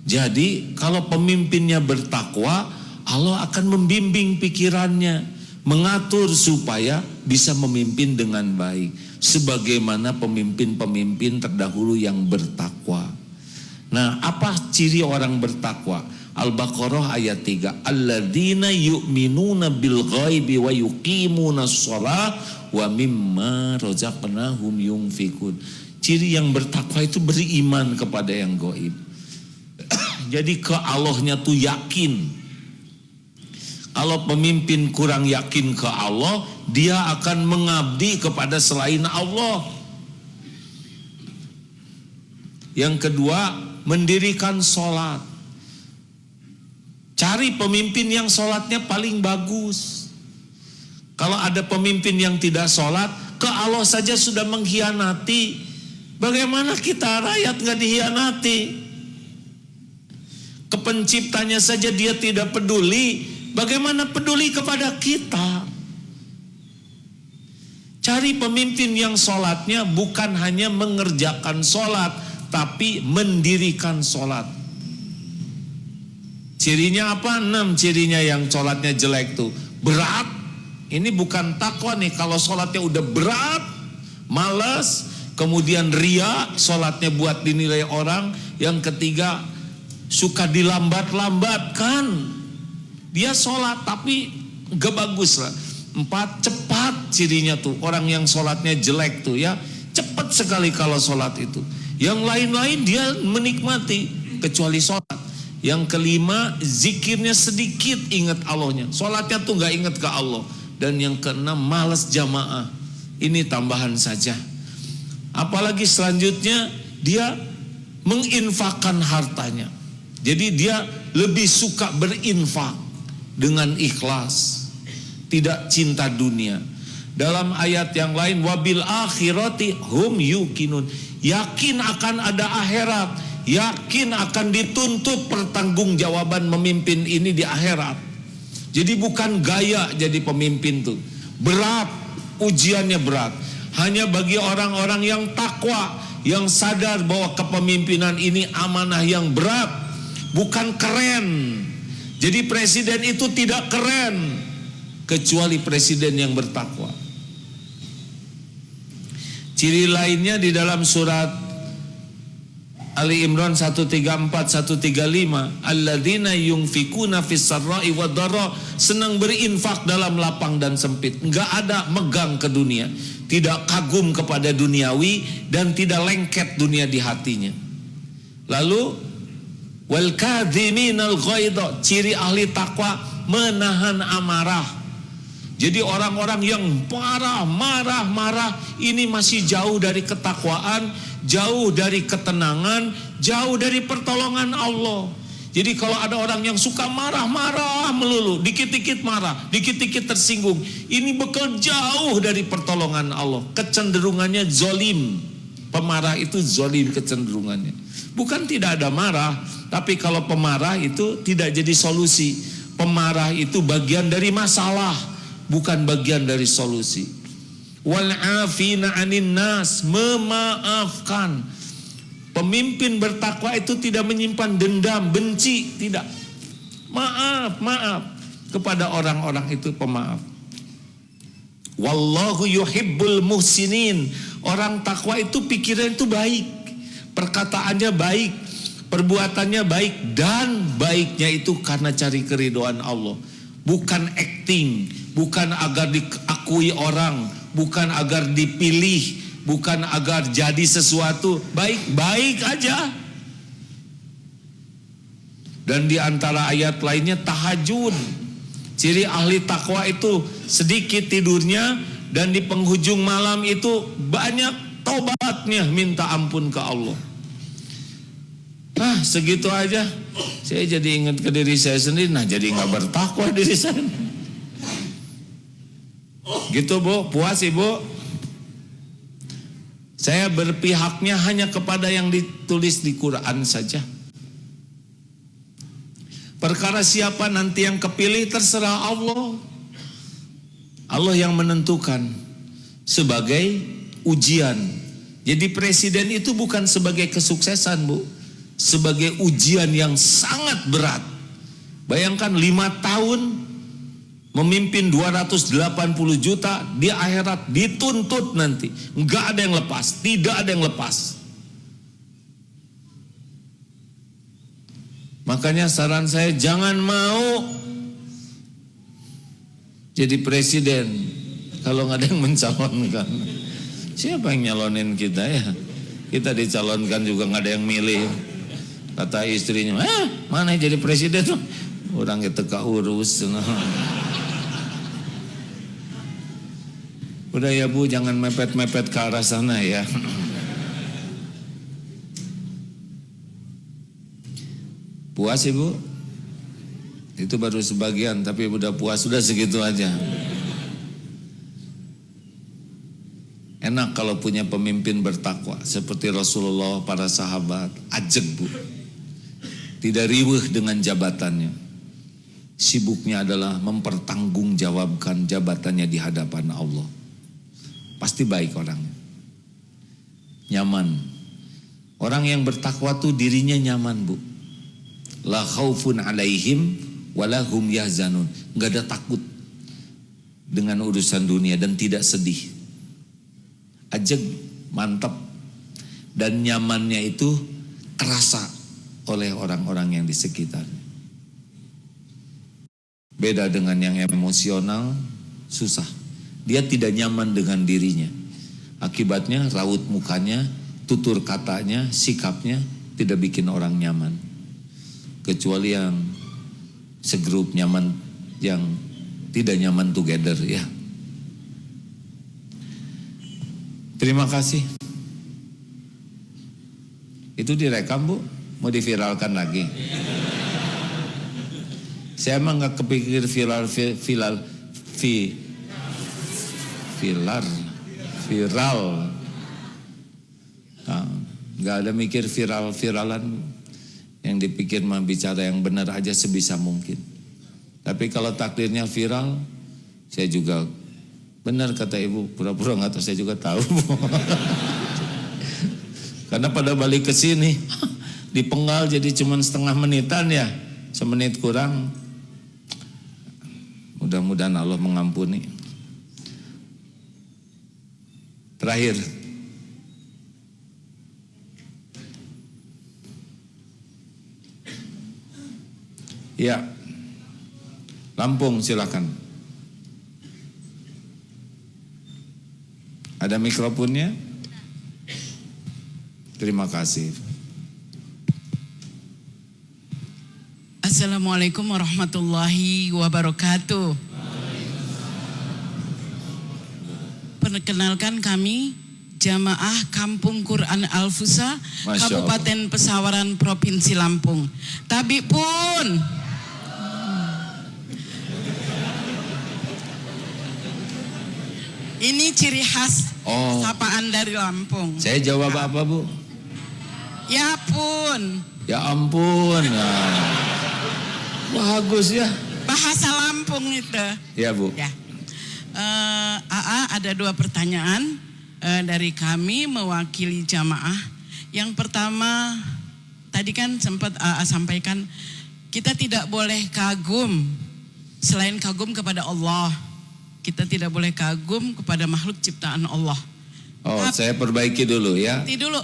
Jadi kalau pemimpinnya bertakwa, Allah akan membimbing pikirannya, mengatur supaya bisa memimpin dengan baik, sebagaimana pemimpin-pemimpin terdahulu yang bertakwa. Nah, apa ciri orang bertakwa? Al-Baqarah ayat 3. Alladzina yu'minuna bil ghaibi wa yuqimuna shalah wa mimma razaqnahum yunfikun. Ciri yang bertakwa itu beriman kepada yang gaib. Jadi ke Allahnya tuh yakin. Kalau pemimpin kurang yakin ke Allah, dia akan mengabdi kepada selain Allah. Yang kedua, mendirikan sholat. Cari pemimpin yang sholatnya paling bagus. Kalau ada pemimpin yang tidak sholat, ke Allah saja sudah mengkhianati. Bagaimana kita rakyat nggak dikhianati? Ke penciptanya saja dia tidak peduli. Bagaimana peduli kepada kita? Cari pemimpin yang sholatnya bukan hanya mengerjakan sholat, tapi mendirikan sholat. Cirinya apa? 6 cirinya yang sholatnya jelek tuh. Berat. Ini bukan takwa nih. Kalau sholatnya udah berat, malas, kemudian ria, sholatnya buat dinilai orang. Yang ketiga, suka dilambat-lambatkan. Dia sholat tapi gak bagus lah. 4, cepat cirinya tuh. Orang yang sholatnya jelek tuh ya, cepat sekali kalau sholat itu. Yang lain-lain dia menikmati, kecuali sholat. Yang kelima, zikirnya sedikit ingat Allahnya. Sholatnya tuh gak ingat ke Allah. Dan yang keenam, malas jamaah. Ini tambahan saja. Apalagi selanjutnya, dia menginfakkan hartanya. Jadi dia lebih suka berinfak dengan ikhlas, tidak cinta dunia. Dalam ayat yang lain, wabil akhirati hum yuqinun. Yakin akan ada akhirat. Yakin akan dituntut pertanggungjawaban memimpin ini di akhirat. Jadi bukan gaya jadi pemimpin tuh. Berat, ujiannya berat. Hanya bagi orang-orang yang takwa, yang sadar bahwa kepemimpinan ini amanah yang berat, bukan keren. Jadi presiden itu tidak keren kecuali presiden yang bertakwa. Ciri lainnya di dalam surat Ali Imran 134 135, alladzina yunfikuna fis sarra'i wad dharra, senang berinfak dalam lapang dan sempit, enggak ada megang ke dunia, tidak kagum kepada duniawi dan tidak lengket dunia di hatinya. Lalu wal kadhiminal ghaidha, ciri ahli takwa menahan amarah. Jadi orang-orang yang marah ini masih jauh dari ketakwaan, jauh dari ketenangan, jauh dari pertolongan Allah. Jadi kalau ada orang yang suka marah-marah melulu, dikit-dikit marah, dikit-dikit tersinggung, ini bekal jauh dari pertolongan Allah. Kecenderungannya zolim. Pemarah itu zolim kecenderungannya. Bukan tidak ada marah, tapi kalau pemarah itu tidak jadi solusi. Pemarah itu bagian dari masalah, bukan bagian dari solusi. Wal afina 'anin nas, memaafkan. Pemimpin bertakwa itu tidak menyimpan dendam, benci, tidak. Maaf kepada orang-orang itu, pemaaf. Wallahu yuhibbul muhsinin. Orang takwa itu pikiran itu baik, perkataannya baik, perbuatannya baik, dan baiknya itu karena cari keridhaan Allah, bukan acting, bukan agar diakui orang, bukan agar dipilih, bukan agar jadi sesuatu. Baik-baik aja. Dan di antara ayat lainnya tahajud. Ciri ahli takwa itu sedikit tidurnya, dan di penghujung malam itu banyak taubatnya, minta ampun ke Allah. Segitu aja. Saya jadi ingat ke diri saya sendiri. Nah, jadi nggak bertakwa diri saya. Gitu Bu, puas Ibu? Saya berpihaknya hanya kepada yang ditulis di Quran saja. Perkara siapa nanti yang kepilih terserah Allah. Allah yang menentukan sebagai ujian. Jadi presiden itu bukan sebagai kesuksesan Bu, sebagai ujian yang sangat berat. Bayangkan 5 tahun memimpin 280 juta, di akhirat dituntut nanti. Enggak ada yang lepas, tidak ada yang lepas. Makanya saran saya, jangan mau jadi presiden kalau nggak ada yang mencalonkan. Siapa yang nyalonin kita ya? Kita dicalonkan juga nggak ada yang milih. Kata istrinya, mana jadi presiden? Orang itu keurus. Udah ya Bu, jangan mepet-mepet ke arah sana ya. Puas Ibu? Itu baru sebagian, tapi udah puas, sudah segitu aja. Enak kalau punya pemimpin bertakwa seperti Rasulullah, para sahabat, ajeg Bu. Tidak riweuh dengan jabatannya. Sibuknya adalah mempertanggungjawabkan jabatannya di hadapan Allah. Pasti baik orangnya. Nyaman. Orang yang bertakwa tuh dirinya nyaman Bu. La khaufun alaihim walahum yahzanun. Enggak ada takut dengan urusan dunia dan tidak sedih. Ajeg, mantap. Dan nyamannya itu terasa oleh orang-orang yang di sekitarnya. Beda dengan yang emosional, susah. Dia tidak nyaman dengan dirinya. Akibatnya raut mukanya, tutur katanya, sikapnya tidak bikin orang nyaman. Kecuali yang segrup nyaman, yang tidak nyaman together ya. Terima kasih. Itu direkam Bu, mau diviralkan lagi. Saya emang gak kepikir viral. Nah, gak ada mikir viralan. Yang dipikir mah bicara yang benar aja sebisa mungkin. Tapi kalau takdirnya viral, saya juga benar kata Ibu, pura-pura nggak tahu, saya juga tahu. Karena pada balik ke sini dipenggal jadi cuma setengah menitan ya, semenit kurang. Mudah-mudahan Allah mengampuni. Terakhir, Ya. Lampung silakan. Ada mikrofonnya? Terima kasih. Assalamualaikum warahmatullahi wabarakatuh. Perkenalkan kami Jamaah Kampung Quran Al-Fusa, Masya Kabupaten Pesawaran, Provinsi Lampung. Tabi pun. Ini ciri khas sapaan dari Lampung. Saya jawab apa, Bu? Ya pun. Ya ampun. Bagus ya. Bahasa Lampung itu. Ya, Bu. Ya. AA ada 2 pertanyaan dari kami mewakili jamaah. Yang pertama, tadi kan sempat AA sampaikan kita tidak boleh kagum selain kagum kepada Allah. Kita tidak boleh kagum kepada makhluk ciptaan Allah. Oh, saya perbaiki dulu ya. Nanti dulu.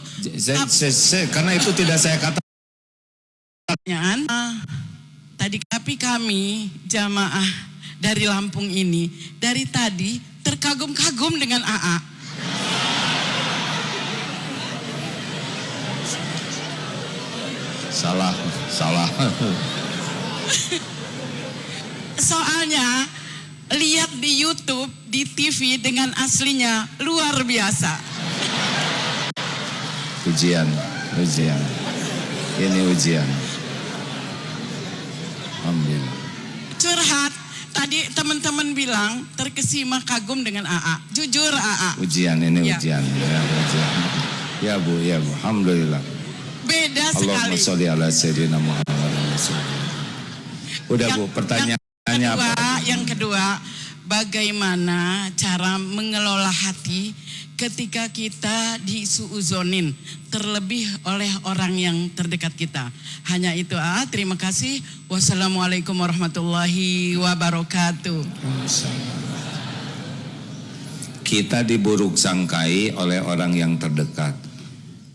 Karena itu tidak saya katakan. Pertanyaan tadi, tapi kami jamaah dari Lampung ini dari tadi terkagum-kagum dengan AA. Salah. Soalnya lihat di YouTube, di TV dengan aslinya luar biasa. Ujian. Ini ujian. Alhamdulillah. Curhat. Tadi teman-teman bilang terkesima kagum dengan AA. Jujur AA. Ujian ini Ya. ujian. Ya, ujian. Ya Bu. Alhamdulillah. Beda Allahumma sekali. sholli ala sayyidina Muhammad. Udah Bu, pertanyaannya apa? Yang kedua, bagaimana cara mengelola hati ketika kita disuuzonin, terlebih oleh orang yang terdekat kita. Hanya itu AA. Terima kasih. Wassalamualaikum warahmatullahi wabarakatuh. Kita diburuk sangkai oleh orang yang terdekat.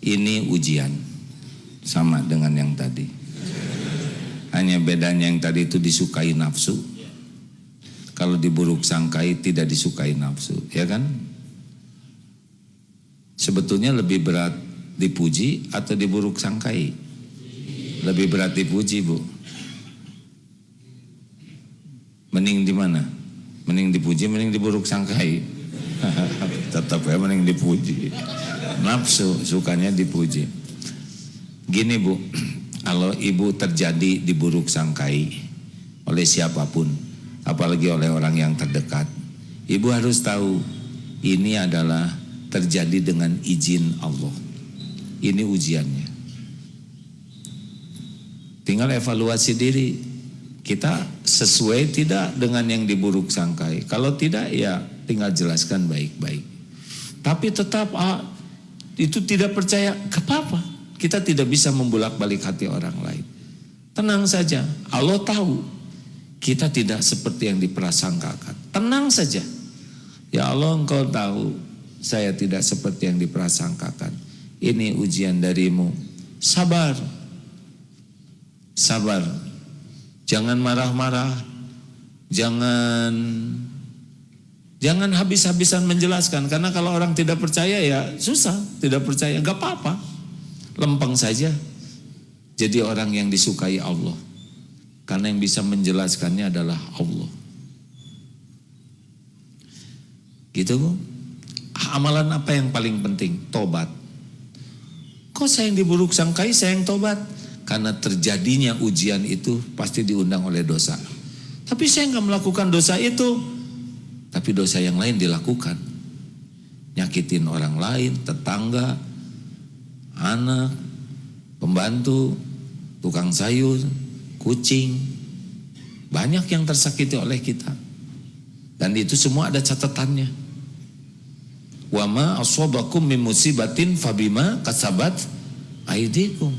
Ini ujian. Sama dengan yang tadi. Hanya bedanya yang tadi itu disukai nafsu. Kalau diburuk sangkai tidak disukai nafsu, ya kan? Sebetulnya lebih berat dipuji atau diburuk sangkai? Lebih berat dipuji, Bu. Mending di mana? Mending dipuji, mending diburuk sangkai. Tetap ya mending dipuji. Nafsu sukanya dipuji. Gini Bu, kalau ibu terjadi diburuk sangkai oleh siapapun, apalagi oleh orang yang terdekat, ibu harus tahu ini adalah terjadi dengan izin Allah. Ini ujiannya. Tinggal evaluasi diri. Kita sesuai tidak dengan yang diburuk sangkai. Kalau tidak ya tinggal jelaskan baik-baik. Tapi tetap itu tidak percaya, gak apa-apa. Kita tidak bisa membulak-balik hati orang lain. Tenang saja, Allah tahu kita tidak seperti yang diprasangkakan. Tenang saja. Ya Allah, Engkau tahu saya tidak seperti yang diprasangkakan. Ini ujian darimu. Sabar. Sabar. Jangan marah-marah. Jangan habis-habisan menjelaskan. Karena kalau orang tidak percaya ya susah. Tidak percaya, gak apa-apa. Lempeng saja. Jadi orang yang disukai Allah. Karena yang bisa menjelaskannya adalah Allah. Gitu Bu. Amalan apa yang paling penting? Tobat. Kok saya yang diburuk sangkai, saya yang tobat? Karena terjadinya ujian itu pasti diundang oleh dosa. Tapi saya nggak melakukan dosa itu. Tapi dosa yang lain dilakukan. Nyakitin orang lain, tetangga, anak, pembantu, tukang sayur, kucing. Banyak yang tersakiti oleh kita. Dan itu semua ada catatannya. Wa ma aswabakum min musibatin fabima kasabat aidikum.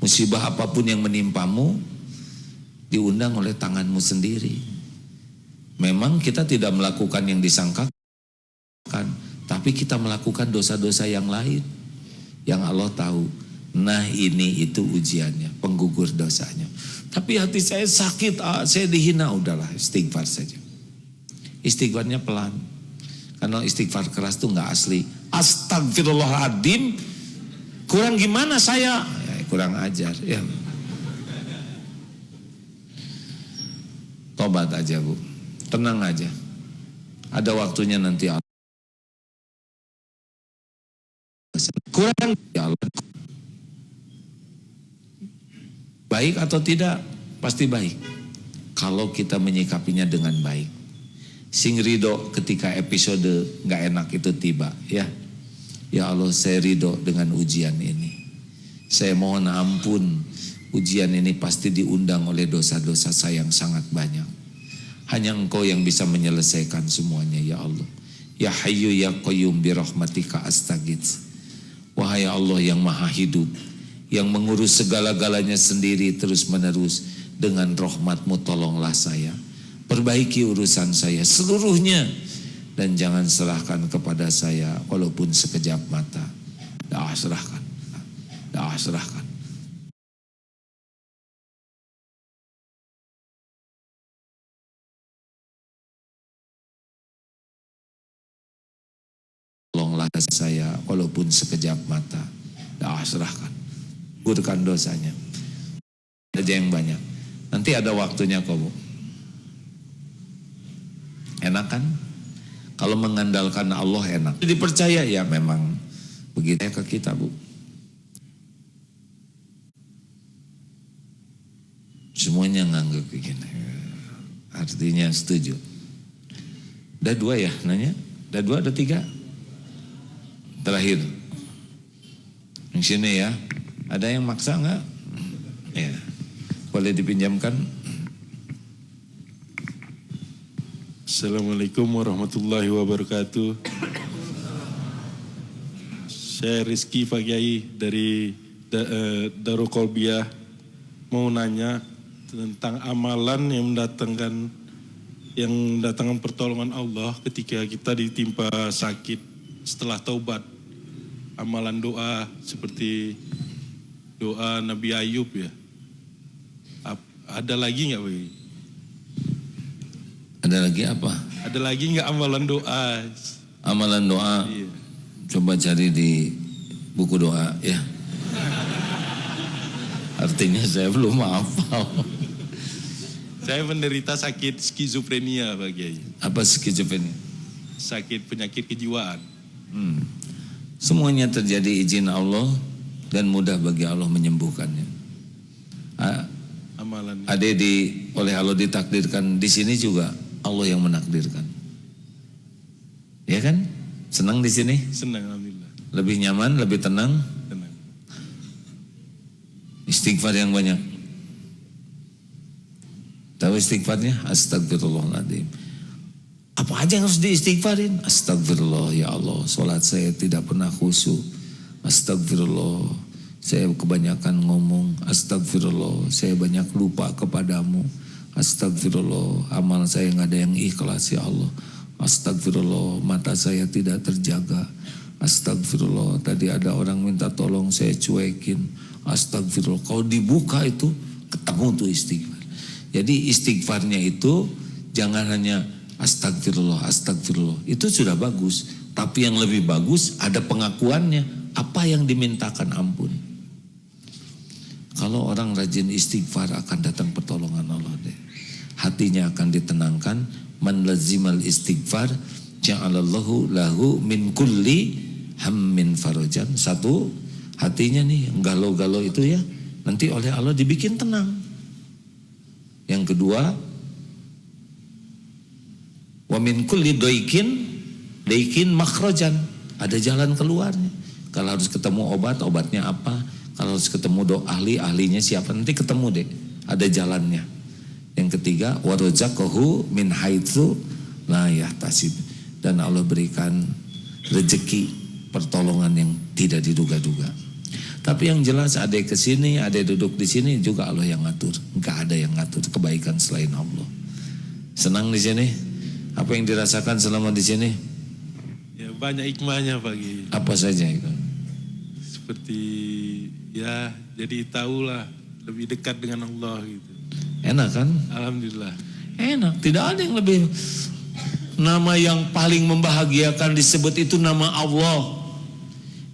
Musibah apapun yang menimpamu diundang oleh tanganmu sendiri. Memang kita tidak melakukan yang disangkakan, tapi kita melakukan dosa-dosa yang lain yang Allah tahu. Nah ini itu ujiannya, penggugur dosanya. Tapi hati saya sakit, saya dihina, udahlah istighfar saja. Istighfarnya pelan. Karena istighfar keras tuh nggak asli. Astagfirullahaladzim, kurang gimana saya? Ya, kurang ajar. Ya. Tobat aja Bu, tenang aja. Ada waktunya nanti Allah. Kurang ya Allah. Baik atau tidak, pasti baik. Kalau kita menyikapinya dengan baik. Sing ridho ketika episode gak enak itu tiba, ya. Ya Allah, saya ridho dengan ujian ini. Saya mohon ampun, ujian ini pasti diundang oleh dosa-dosa saya yang sangat banyak. Hanya Engkau yang bisa menyelesaikan semuanya, ya Allah. Ya Hayyu ya Qayyum bi rahmatika astaghits. Wahai Allah yang maha hidup, yang mengurus segala-galanya sendiri terus-menerus, dengan rahmat-Mu tolonglah saya. Perbaiki urusan saya seluruhnya, dan jangan serahkan kepada saya walaupun sekejap mata. Serahkan. Serahkan. Tolonglah saya walaupun sekejap mata. Serahkan. Gugurkan dosanya. Aja yang banyak. Nanti ada waktunya kok Bu. Enak kan? Kalau mengandalkan Allah enak. Dipercaya ya memang begitu ke kita Bu. Semuanya nganggap begini. Artinya setuju. Ada 2 ya nanya? Ada 2, ada 3? Terakhir. Yang sini ya. Ada yang maksa enggak? Ya. Boleh dipinjamkan? Assalamualaikum warahmatullahi wabarakatuh. Saya Rizky Pak Kiai dari Darul Kolbiah, mau nanya tentang amalan yang mendatangkan pertolongan Allah ketika kita ditimpa sakit setelah taubat. Amalan doa seperti doa Nabi Ayub ya. Ada lagi nggak Pak? Ada lagi apa? Ada lagi nggak amalan doa? Amalan doa. Iya. Coba cari di buku doa ya. Artinya saya belum hafal. Saya menderita sakit skizofrenia Pak Kiai. Apa skizofrenia? Sakit penyakit kejiwaan. Semuanya terjadi izin Allah dan mudah bagi Allah menyembuhkannya. Amalan. Ada oleh Allah ditakdirkan di sini juga Allah yang menakdirkan. Ya kan? Senang di sini? Senang alhamdulillah. Lebih nyaman, lebih tenang. Tenang. Istighfar yang banyak. Tahu istighfarnya? Astagfirullahaladzim. Apa aja yang harus diistighfarin? Astagfirullah ya Allah, sholat saya tidak pernah khusyuk. Astagfirullah, saya kebanyakan ngomong. Astagfirullah, saya banyak lupa kepadamu. Astagfirullah, amal saya nggak ada yang ikhlas ya Allah. Astagfirullah, mata saya tidak terjaga. Astagfirullah, tadi ada orang minta tolong saya cuekin. Astagfirullah, kalau dibuka itu ketemu tuh istighfar. Jadi istighfarnya itu jangan hanya astagfirullah, astagfirullah. Itu sudah bagus. Tapi yang lebih bagus ada pengakuannya. Apa yang dimintakan ampun. Kalau orang rajin istighfar akan datang pertolongan Allah deh. Hatinya akan ditenangkan. Man lazimal istighfar ja'alallahu lahu min kulli hammin farajan. Satu, hatinya nih galau-galau itu ya, nanti oleh Allah dibikin tenang. Yang kedua, wa min kulli daikin makhrajan, ada jalan keluarnya. Kalau harus ketemu obat, obatnya apa? Kalau harus ketemu ahlinya siapa? Nanti ketemu deh, ada jalannya. Yang ketiga, wa razaqahu min haitsu la yahtasib, dan Allah berikan rezeki pertolongan yang tidak diduga-duga. Tapi yang jelas ada ke sini, ada duduk di sini juga Allah yang ngatur. Enggak ada yang ngatur kebaikan selain Allah. Senang di sini? Apa yang dirasakan selama di sini? Ya banyak hikmahnya Pak Kiai. Apa saja itu? Seperti ya jadi tahulah lebih dekat dengan Allah gitu. Enak kan? Alhamdulillah. Enak, tidak ada yang lebih. Nama yang paling membahagiakan disebut itu nama Allah.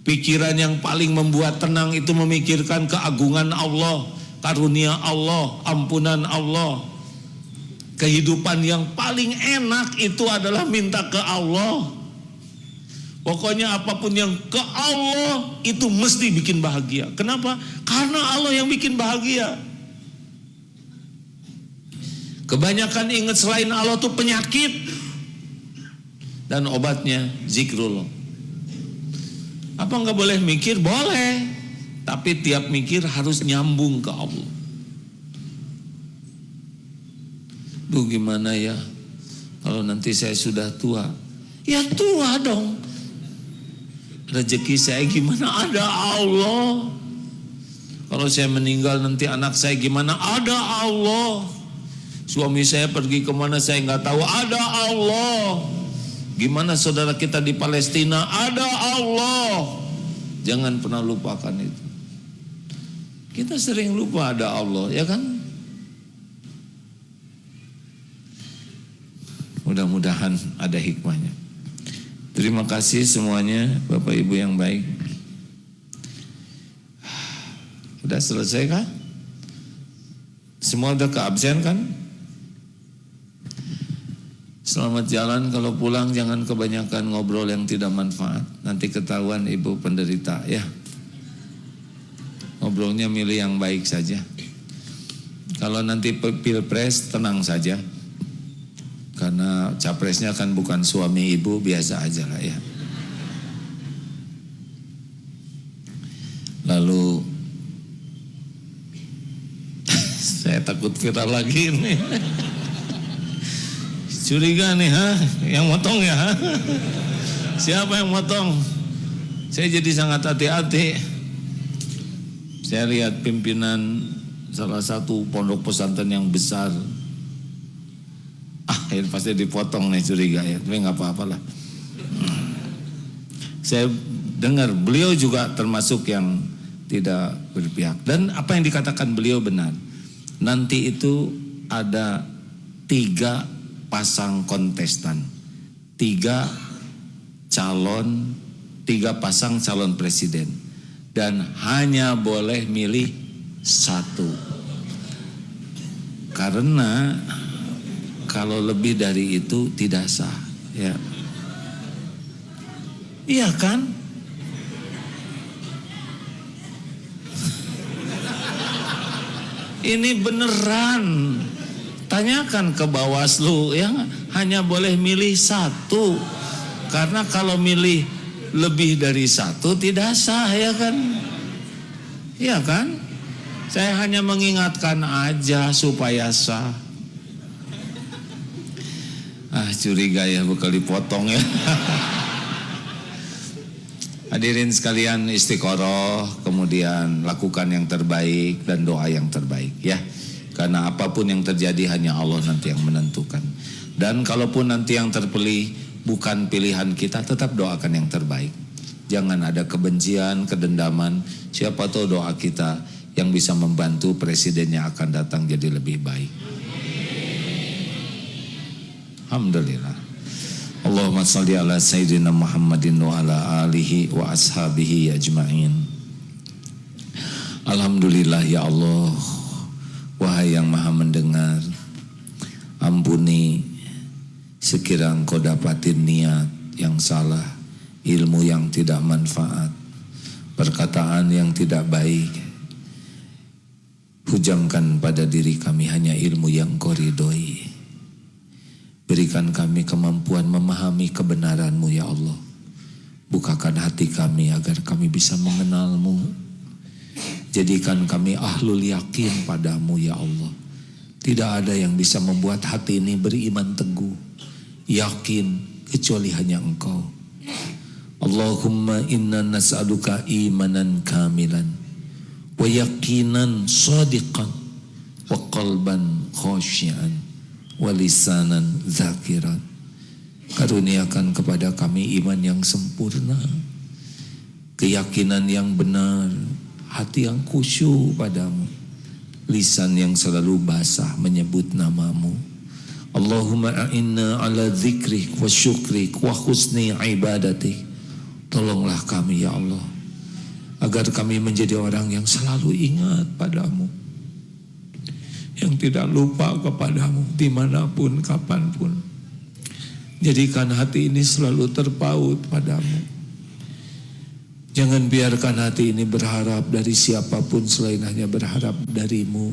Pikiran yang paling membuat tenang itu memikirkan keagungan Allah, karunia Allah, ampunan Allah. Kehidupan yang paling enak itu adalah minta ke Allah. Pokoknya apapun yang ke Allah itu mesti bikin bahagia. Kenapa? Karena Allah yang bikin bahagia. Kebanyakan ingat selain Allah itu penyakit. Dan obatnya zikrullah. Apa enggak boleh mikir? Boleh. Tapi tiap mikir harus nyambung ke Allah. Duh gimana ya kalau nanti saya sudah tua? Ya tua dong. Rezeki saya gimana? Ada Allah. Kalau saya meninggal nanti anak saya gimana? Ada Allah. Suami saya pergi kemana saya nggak tahu. Ada Allah. Gimana saudara kita di Palestina? Ada Allah. Jangan pernah lupakan itu. Kita sering lupa ada Allah, ya kan? Mudah-mudahan ada hikmahnya. Terima kasih semuanya, Bapak Ibu yang baik. Udah selesai kan? Semua udah keabsen kan? Selamat jalan, kalau pulang jangan kebanyakan ngobrol yang tidak manfaat. Nanti ketahuan ibu penderita ya. Ngobrolnya milih yang baik saja. Kalau nanti pilpres tenang saja. Karena capresnya kan bukan suami ibu, biasa aja lah ya. Lalu saya takut viral lagi nih. Curiga nih, yang motong ya? Siapa yang motong? Saya jadi sangat hati-hati. Saya lihat pimpinan salah satu pondok pesantren yang besar. Ini pasti dipotong nih, curiga ya. Tapi nggak apa-apalah. Saya dengar beliau juga termasuk yang tidak berpihak. Dan apa yang dikatakan beliau benar. Nanti itu ada 3 pasang kontestan, 3 pasang calon presiden, dan hanya boleh milih 1. Karena kalau lebih dari itu tidak sah, ya. Iya kan? Ini beneran. Tanyakan ke Bawaslu, ya, hanya boleh milih 1. Karena kalau milih lebih dari 1 tidak sah, ya kan? Iya kan? Saya hanya mengingatkan aja supaya sah. Curiga ya bakal dipotong ya. Hadirin sekalian, istiqoroh, kemudian lakukan yang terbaik dan doa yang terbaik ya. Karena apapun yang terjadi hanya Allah nanti yang menentukan. Dan kalaupun nanti yang terpilih bukan pilihan kita, tetap doakan yang terbaik. Jangan ada kebencian, kedendaman. Siapa tahu doa kita yang bisa membantu presidennya akan datang jadi lebih baik. Alhamdulillah. Allahumma salli ala Sayyidina Muhammadin wa ala alihi wa ashabihi ajma'in. Alhamdulillah ya Allah. Wahai yang maha mendengar, ampuni sekiranya Engkau dapatin niat yang salah, ilmu yang tidak manfaat, perkataan yang tidak baik. Hujamkan pada diri kami hanya ilmu yang Engkau ridhoi. Berikan kami kemampuan memahami kebenaran-Mu ya Allah. Bukakan hati kami agar kami bisa mengenal-Mu. Jadikan kami ahlul yakin padamu ya Allah. Tidak ada yang bisa membuat hati ini beriman teguh, yakin kecuali hanya Engkau. Allahumma inna nas'aluka imanan kamilan wa yaqinan shadiqan wa qalban khashian wa lisanan zakiran. Karuniakan kepada kami iman yang sempurna, keyakinan yang benar, hati yang khusyuk padamu, lisan yang selalu basah menyebut namamu. Allahumma a'inna ala dzikrik wa syukrik wa husni ibadatik. Tolonglah kami ya Allah, agar kami menjadi orang yang selalu ingat padamu, yang tidak lupa kepadamu dimanapun kapanpun. Jadikan hati ini selalu terpaut padamu. Jangan biarkan hati ini berharap dari siapapun selain hanya berharap darimu.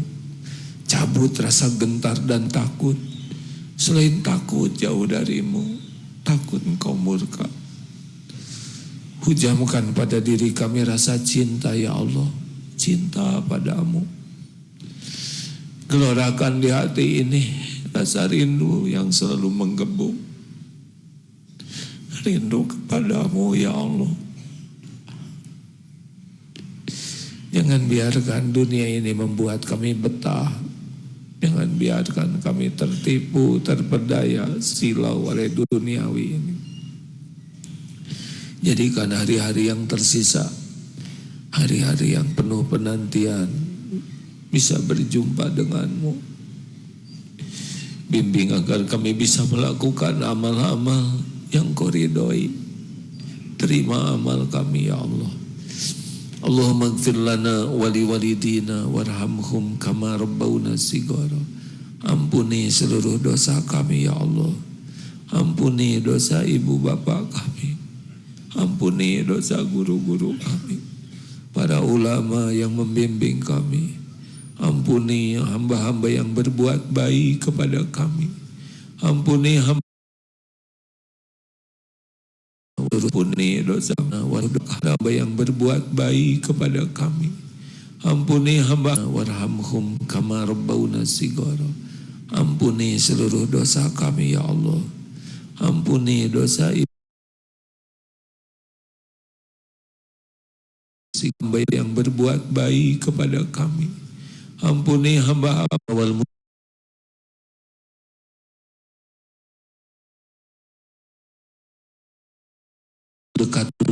Cabut rasa gentar dan takut. Selain takut jauh darimu, takut engkau murka. Hujamkan pada diri kami rasa cinta ya Allah, cinta padamu. Gelorakan di hati ini rasa rindu yang selalu menggebu. Rindu kepadamu ya Allah. Jangan biarkan dunia ini membuat kami betah. Jangan biarkan kami tertipu, terperdaya, silau oleh duniawi ini. Jadikan hari-hari yang tersisa, hari-hari yang penuh penantian, bisa berjumpa denganmu. Bimbing agar kami bisa melakukan amal-amal yang kau ridhoi. Terima amal kami ya Allah. Allahumma ighfir lana wa liwalidina warhamhum kama rabbawna shighara. Ampuni seluruh dosa kami ya Allah. Ampuni dosa ibu bapak kami. Ampuni dosa guru-guru kami, para ulama yang membimbing kami. Ampuni hamba-hamba yang berbuat baik kepada kami. Ampuni hamba dosa hamba yang berbuat baik kepada kami. Ampuni hamba warhamhum kama rabbawna shighara. Ampuni seluruh dosa kami ya Allah. Ampuni dosa hamba yang berbuat baik kepada kami. Ampuni hamba awal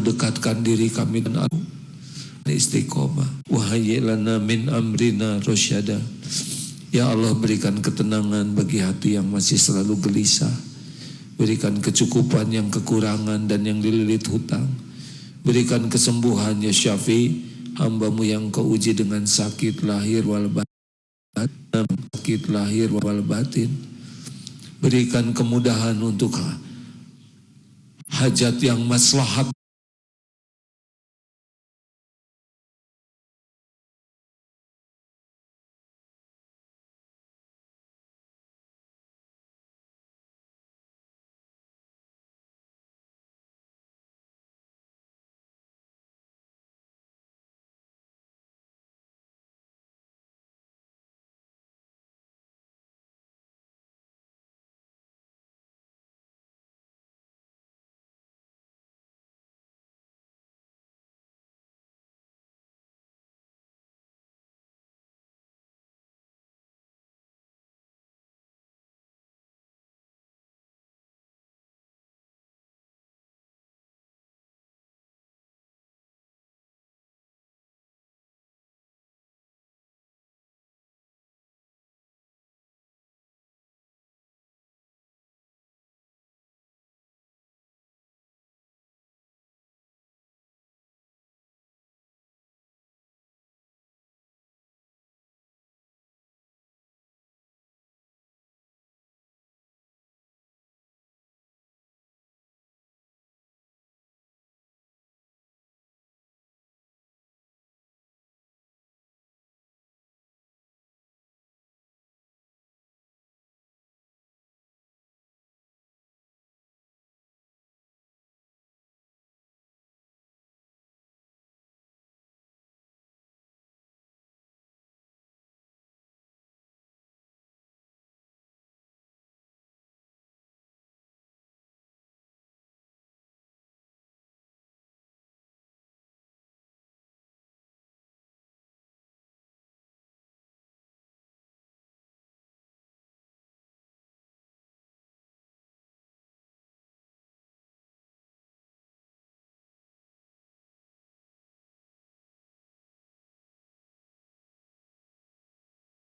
dekatkan diri kami dan istiqomah. Wahai lana min amrina rasyada. Ya Allah, berikan ketenangan bagi hati yang masih selalu gelisah. Berikan kecukupan yang kekurangan dan yang dililit hutang. Berikan kesembuhan ya Syafi, hambamu yang kau uji dengan sakit lahir wal batin. Sakit lahir wal batin. Berikan kemudahan untuk hajat yang maslahat